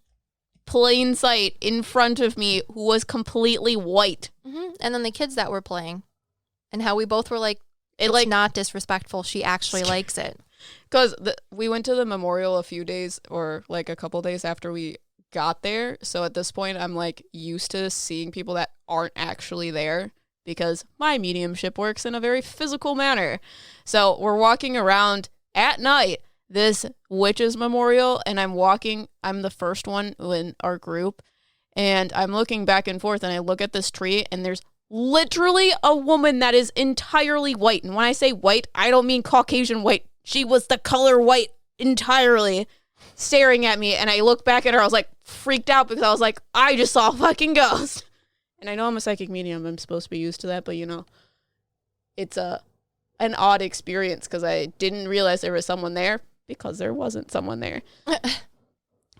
plain sight, in front of me who was completely white. Mm-hmm. And then the kids that were playing, and how we both were like, it's like not disrespectful. She actually likes it. Because we went to the memorial a few days, or like a couple days after we got there. So at this point, I'm like used to seeing people that aren't actually there, because my mediumship works in a very physical manner. So we're walking around at night, this witches memorial, and I'm the first one in our group, and I'm looking back and forth, and I look at this tree, and there's literally a woman that is entirely white. And when I say white, I don't mean Caucasian white. She was the color white entirely, staring at me. And I looked back at her. I was like freaked out, because I was like, I just saw a fucking ghost. And I know I'm a psychic medium. I'm supposed to be used to that. But, you know, it's an odd experience, because I didn't realize there was someone there, because there wasn't someone there.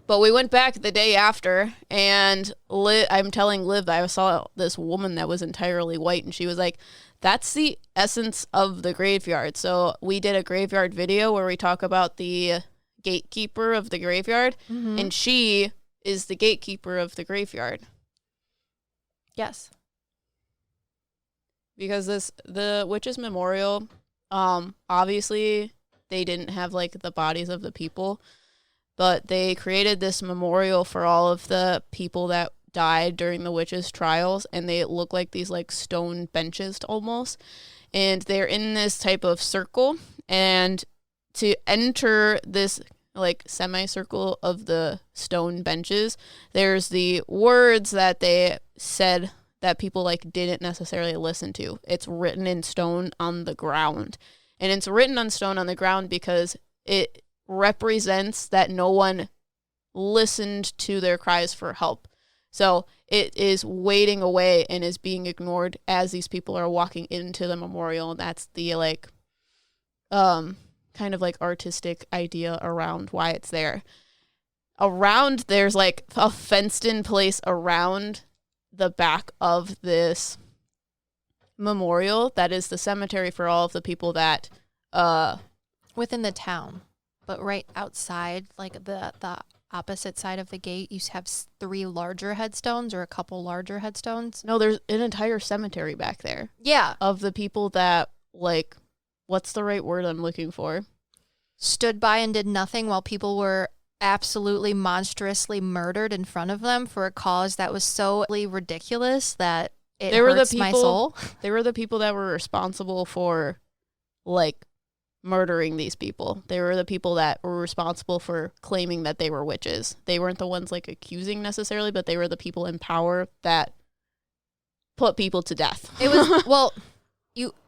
But we went back the day after, and I'm telling Liv that I saw this woman that was entirely white, and she was like, that's the essence of the graveyard. So we did a graveyard video where we talk about the gatekeeper of the graveyard, and she is the gatekeeper of the graveyard. Yes. Because the Witches Memorial, obviously they didn't have like the bodies of the people, but they created this memorial for all of the people that died during the witches' trials, and they look like these like stone benches almost, and they're in this type of circle. And to enter this like semicircle of the stone benches, there's the words that they said that people like didn't necessarily listen to. It's written in stone on the ground. And it's written on stone on the ground because it represents that no one listened to their cries for help. So it is wading away and is being ignored as these people are walking into the memorial. And that's the like kind of like artistic idea around why it's there. Around, there's like a fenced in place around the back of this memorial that is the cemetery for all of the people that within the town, but right outside, like the opposite side of the gate, you have 3 larger headstones or a couple larger headstones. No, there's an entire cemetery back there. Yeah, Of the people that like, what's the right word I'm looking for? stood by and did nothing while people were absolutely monstrously murdered in front of them for a cause that was so ridiculous that it hurts my soul. They were the people that were responsible for like murdering these people. They were the people that were responsible for claiming that they were witches. They weren't the ones like accusing necessarily, but they were the people in power that put people to death. It was, well,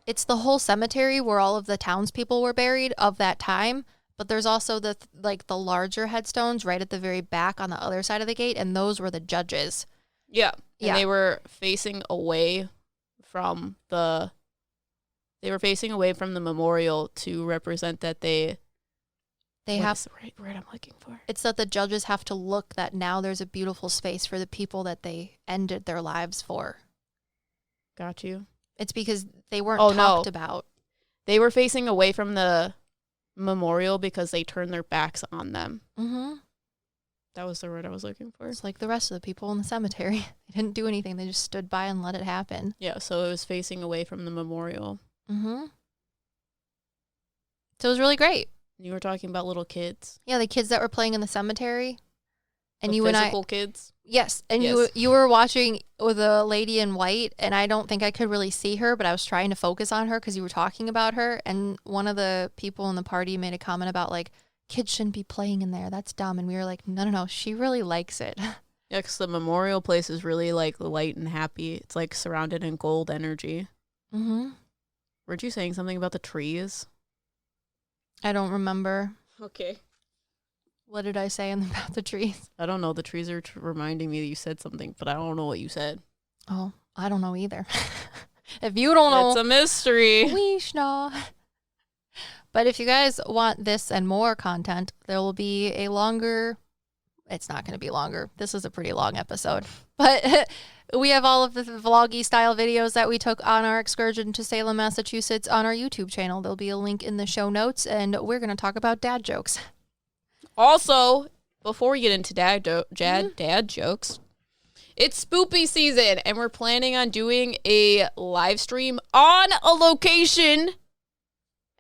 it's the whole cemetery where all of the townspeople were buried of that time, but there's also the larger headstones right at the very back on the other side of the gate, and those were the judges. Yeah. And Yeah. they were facing away from the memorial to represent that they They what have, is the right word I'm looking for? it's that the judges have to look that now there's a beautiful space for the people that they ended their lives for. Got you. It's because they weren't Oh, talked no. about. They were facing away from the memorial because they turned their backs on them. Mm-hmm. That was the word I was looking for. It's like the rest of the people in the cemetery. They didn't do anything. They just stood by and let it happen. Yeah, so it was facing away from the memorial. Mm-hmm. So it was really great. You were talking about little kids. Yeah, the kids that were playing in the cemetery. And The you and I, physical kids. yes, and Yes. you were watching with a lady in white, and I don't think I could really see her, but I was trying to focus on her because you were talking about her, and one of the people in the party made a comment about like, kids shouldn't be playing in there. That's dumb. And we were like, no, she really likes it. Yeah, because the memorial place is really like light and happy. It's like surrounded in gold energy. Mm-hmm. Weren't you saying something about the trees? I don't remember. Okay. What did I say about the trees? I don't know. The trees are reminding me that you said something, but I don't know what you said. Oh, I don't know either. If you don't know, It's a mystery. we know. But if you guys want this and more content, there will be a longer, it's not going to be longer. This is a pretty long episode. But we have all of the vloggy style videos that we took on our excursion to Salem, Massachusetts on our YouTube channel. There'll be a link in the show notes, and we're going to talk about dad jokes. Also, before we get into dad jokes, it's spoopy season, and we're planning on doing a live stream on a location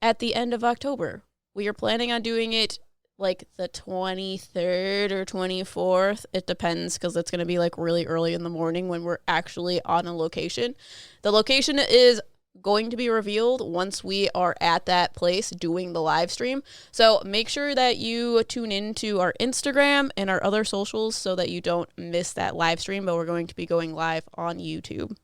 at the end of October. We are planning on doing it like the 23rd or 24th. It depends because it's going to be like really early in the morning when we're actually on a location. The location is going to be revealed once we are at that place doing the live stream. So make sure that you tune into our Instagram and our other socials so that you don't miss that live stream, but we're going to be going live on YouTube.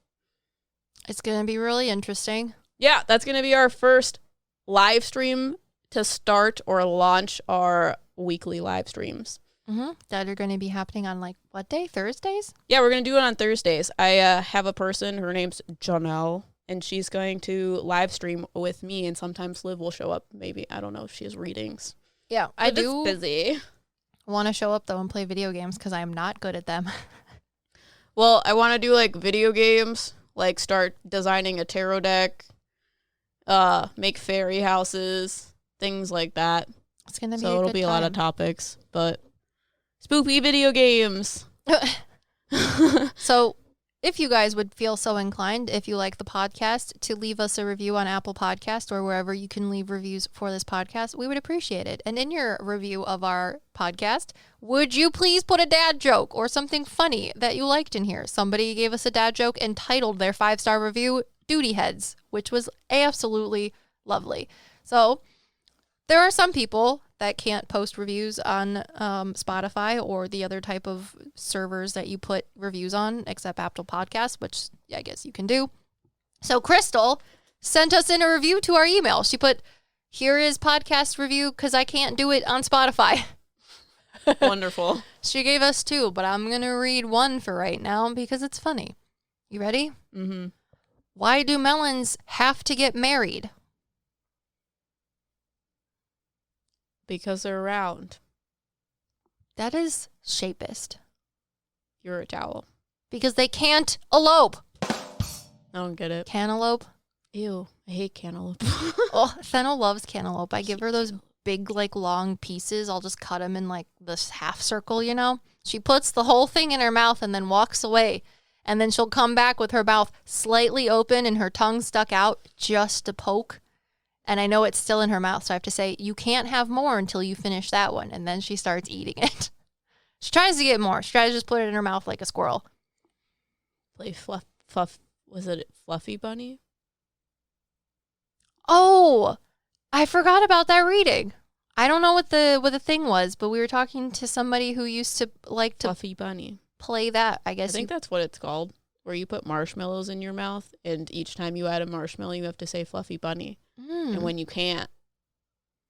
It's going to be really interesting. Yeah, that's going to be our first live stream to start or launch our weekly live streams. Mm-hmm. That are going to be happening on like what day? Thursdays? Yeah, we're going to do it on Thursdays. I have a person, her name's Janelle, and she's going to live stream with me, and sometimes Liv will show up. Maybe, I don't know if she has readings. Yeah, I Liv is do busy. want to show up though and play video games because I'm not good at them. Well, I want to do like video games, like start designing a tarot deck, make fairy houses, things like that. It's going to be So it'll be a lot of topics, but spoopy video games. So if you guys would feel so inclined, if you like the podcast, to leave us a review on Apple Podcast or wherever you can leave reviews for this podcast, we would appreciate it. And in your review of our podcast, would you please put a dad joke or something funny that you liked in here? Somebody gave us a dad joke and titled their 5-star review Duty Heads, which was absolutely lovely. So there are some people that can't post reviews on Spotify or the other type of servers that you put reviews on, except Apple Podcasts, which I guess you can do. So Crystal sent us in a review to our email. She put, here is podcast review because I can't do it on Spotify. Wonderful. She gave us 2, but I'm going to read 1 for right now because it's funny. You ready? Mm-hmm. Why do melons have to get married? Because they're round. That is shapist. You're a towel. Because they can't elope. I don't get it. Cantaloupe. Ew, I hate cantaloupe. Oh, Fennel loves cantaloupe. I give her those big, like, long pieces. I'll just cut them in, like, this half circle, you know? She puts the whole thing in her mouth and then walks away. And then she'll come back with her mouth slightly open and her tongue stuck out just to poke. And I know it's still in her mouth, so I have to say, you can't have more until you finish that one. And then she starts eating it. She tries to get more. She tries to just put it in her mouth like a squirrel. Like fluff, was it Fluffy Bunny? Oh, I forgot about that reading. I don't know what the thing was, but we were talking to somebody who used to like to Fluffy Bunny. play that. I I guess think that's what it's called, where you put marshmallows in your mouth, and each time you add a marshmallow, you have to say Fluffy Bunny. And when you can't,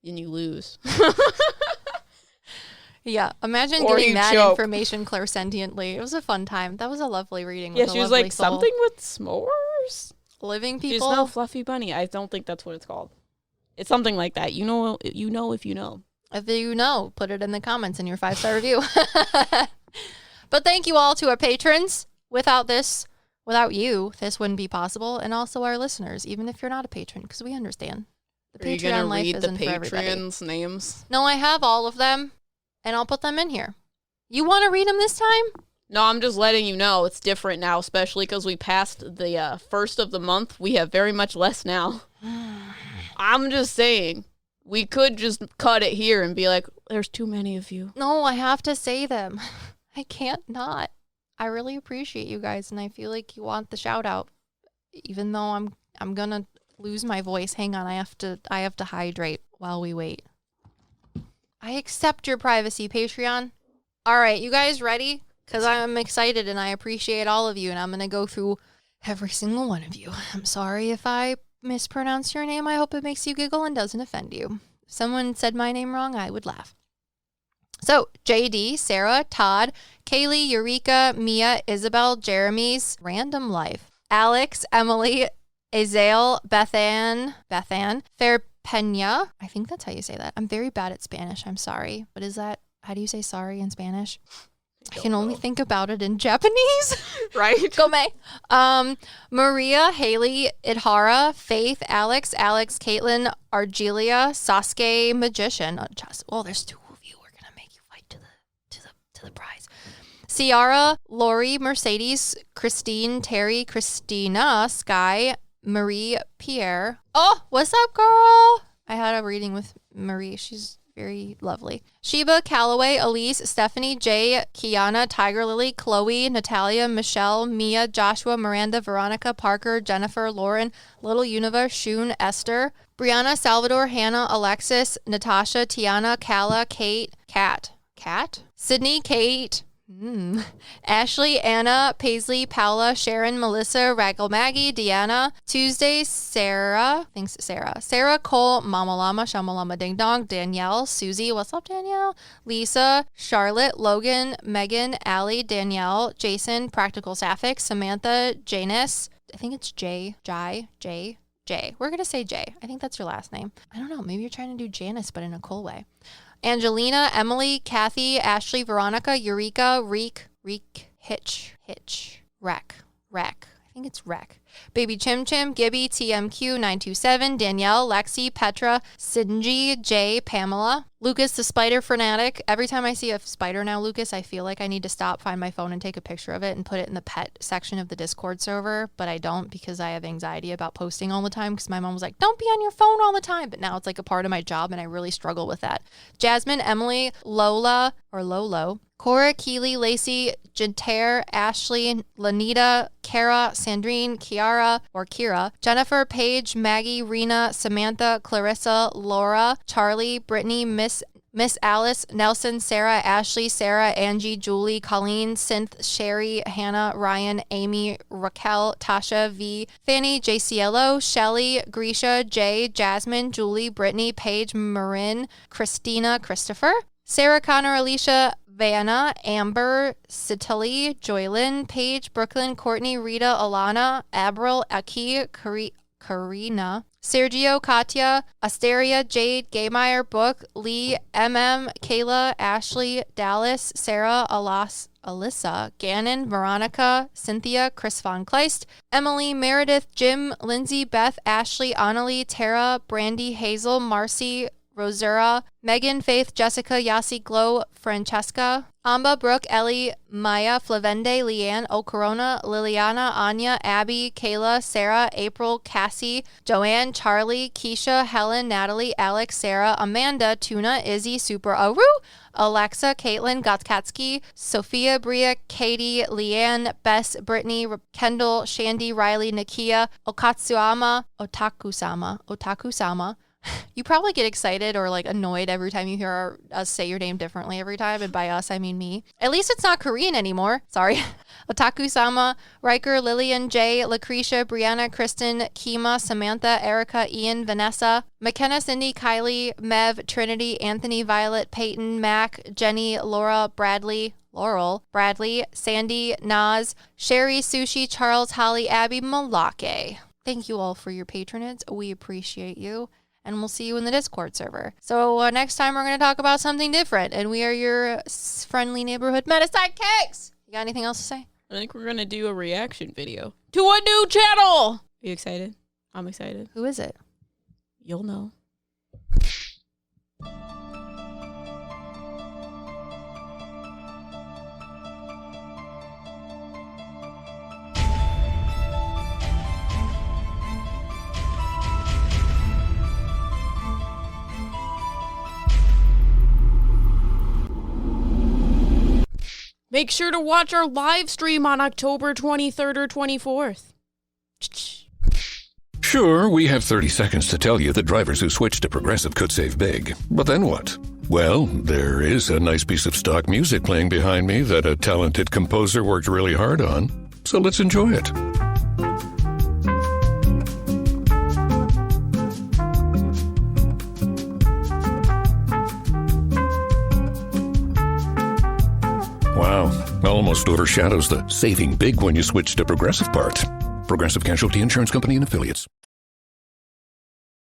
then you lose. Yeah, imagine Or getting you that choke. information clairsentiently. It was a fun time. That was a lovely reading. Yeah, with a she was lovely like, soul. something with s'mores? Living She's people. no Fluffy Bunny. I don't think that's what it's called. It's something like that. You know if you know. If you know, put it in the comments in your 5-star review. But thank you all to our patrons. Without you, this wouldn't be possible. And also our listeners, even if you're not a patron, because we understand. The Are you going to Patreon life read the isn't for everybody. patrons' names? No, I have all of them, and I'll put them in here. You want to read them this time? No, I'm just letting you know it's different now, especially because we passed the first of the month. We have very much less now. I'm just saying, we could just cut it here and be like, there's too many of you. No, I have to say them. I can't not. I really appreciate you guys, and I feel like you want the shout out, even though I'm gonna lose my voice. Hang on, I have to hydrate while we wait. I accept your privacy, Patreon. All right, you guys ready? Because I'm excited and I appreciate all of you, and I'm gonna go through every single one of you. I'm sorry if I mispronounce your name. I hope it makes you giggle and doesn't offend you. If someone said my name wrong, I would laugh. So, JD, Sarah, Todd, Kaylee, Eureka, Mia, Isabel, Jeremy's Random Life, Alex, Emily, Azael, Bethan, Fairpena. I think that's how you say that. I'm very bad at Spanish. I'm sorry. What is that? How do you say sorry in Spanish? I can only think about it in Japanese. Right? Gome. Maria, Haley, Idhara, Faith, Alex, Caitlin, Argelia, Sasuke, Magician. Oh, there's 2 of you. We're gonna make you fight to the prize. Ciara, Lori, Mercedes, Christine, Terry, Christina, Sky, Marie, Pierre. Oh, what's up, girl? I had a reading with Marie. She's very lovely. Sheba, Calloway, Elise, Stephanie, Jay, Kiana, Tiger Lily, Chloe, Natalia, Michelle, Mia, Joshua, Miranda, Veronica, Parker, Jennifer, Lauren, Little Univa, Shun, Esther, Brianna, Salvador, Hannah, Alexis, Natasha, Tiana, Kala, Kate, Kat, Sydney, Kate, Ashley, Anna, Paisley, Paula, Sharon, Melissa, Raggle Maggie, Deanna, Tuesday, Sarah, Cole, Mama Llama, Shamalama Ding Dong, Danielle, Susie, what's up, Danielle? Lisa, Charlotte, Logan, Megan, Allie, Danielle, Jason, Practical Sapphic, Samantha, Janice, I think it's Jay. We're going to say Jay. I think that's your last name. I don't know. Maybe you're trying to do Janice, but in a cool way. Angelina, Emily, Kathy, Ashley, Veronica, Eureka, Reek, Hitch, Wreck. I think it's Wreck. Baby Chim Chim, Gibby, TMQ927, Danielle, Lexi, Petra, Sinji, Jay, Pamela, Lucas, the Spider Fanatic. Every time I see a spider now, Lucas, I feel like I need to stop, find my phone, and take a picture of it and put it in the pet section of the Discord server. But I don't, because I have anxiety about posting all the time, because my mom was like, don't be on your phone all the time. But now it's like a part of my job, and I really struggle with that. Jasmine, Emily, Lola, or Lolo, Cora, Keely, Lacey, Janter, Ashley, Lanita, Kara, Sandrine, Kiara, or Kira, Jennifer, Paige, Maggie, Rena, Samantha, Clarissa, Laura, Charlie, Brittany, Miss Miss Alice, Nelson, Sarah, Ashley, Sarah, Angie, Julie, Colleen, Synth, Sherry, Hannah, Ryan, Amy, Raquel, Tasha, V, Fanny, JCLO, Shelly, Grisha, Jay, Jasmine, Julie, Brittany, Paige, Marin, Christina, Christopher, Sarah, Connor, Alicia, Vanna, Amber, Citali, Joylyn, Paige, Brooklyn, Courtney, Rita, Alana, Abril, Aki, Karina, Sergio, Katya, Asteria, Jade, Gaymeyer, Book, Lee, Kayla, Ashley, Dallas, Sarah, Alyssa, Gannon, Veronica, Cynthia, Chris Von Kleist, Emily, Meredith, Jim, Lindsay, Beth, Ashley, Annalie, Tara, Brandy, Hazel, Marcy, Rosera, Megan, Faith, Jessica, Yasi, Glow, Francesca, Amba, Brooke, Ellie, Maya, Flavende, Leanne, Ocorona, Liliana, Anya, Abby, Kayla, Sarah, April, Cassie, Joanne, Charlie, Keisha, Helen, Natalie, Alex, Sarah, Amanda, Tuna, Izzy, Super Aru, Alexa, Caitlin, Gotkatsky, Sophia, Bria, Katie, Leanne, Bess, Brittany, Kendall, Shandy, Riley, Nakia, Otakusama. You probably get excited or like annoyed every time you hear us say your name differently every time. And by us, I mean me. At least it's not Korean anymore. Sorry. Otaku-sama, Riker, Lillian, Jay, Lucretia, Brianna, Kristen, Kima, Samantha, Erica, Ian, Vanessa, McKenna, Cindy, Kylie, Mev, Trinity, Anthony, Violet, Peyton, Mac, Jenny, Laura, Bradley, Laurel, Bradley, Sandy, Naz, Sherry, Sushi, Charles, Holly, Abby, Malake. Thank you all for your patronage. We appreciate you. And we'll see you in the Discord server. So next time we're going to talk about something different. And we are your friendly neighborhood Meta PsycKicks. You got anything else to say? I think we're going to do a reaction video to a new channel. Are you excited? I'm excited. Who is it? You'll know. Make sure to watch our live stream on October 23rd or 24th. Sure, we have 30 seconds to tell you that drivers who switch to Progressive could save big. But then what? Well, there is a nice piece of stock music playing behind me that a talented composer worked really hard on. So let's enjoy it. Wow, almost overshadows the saving big when you switch to Progressive part. Progressive Casualty Insurance Company and Affiliates.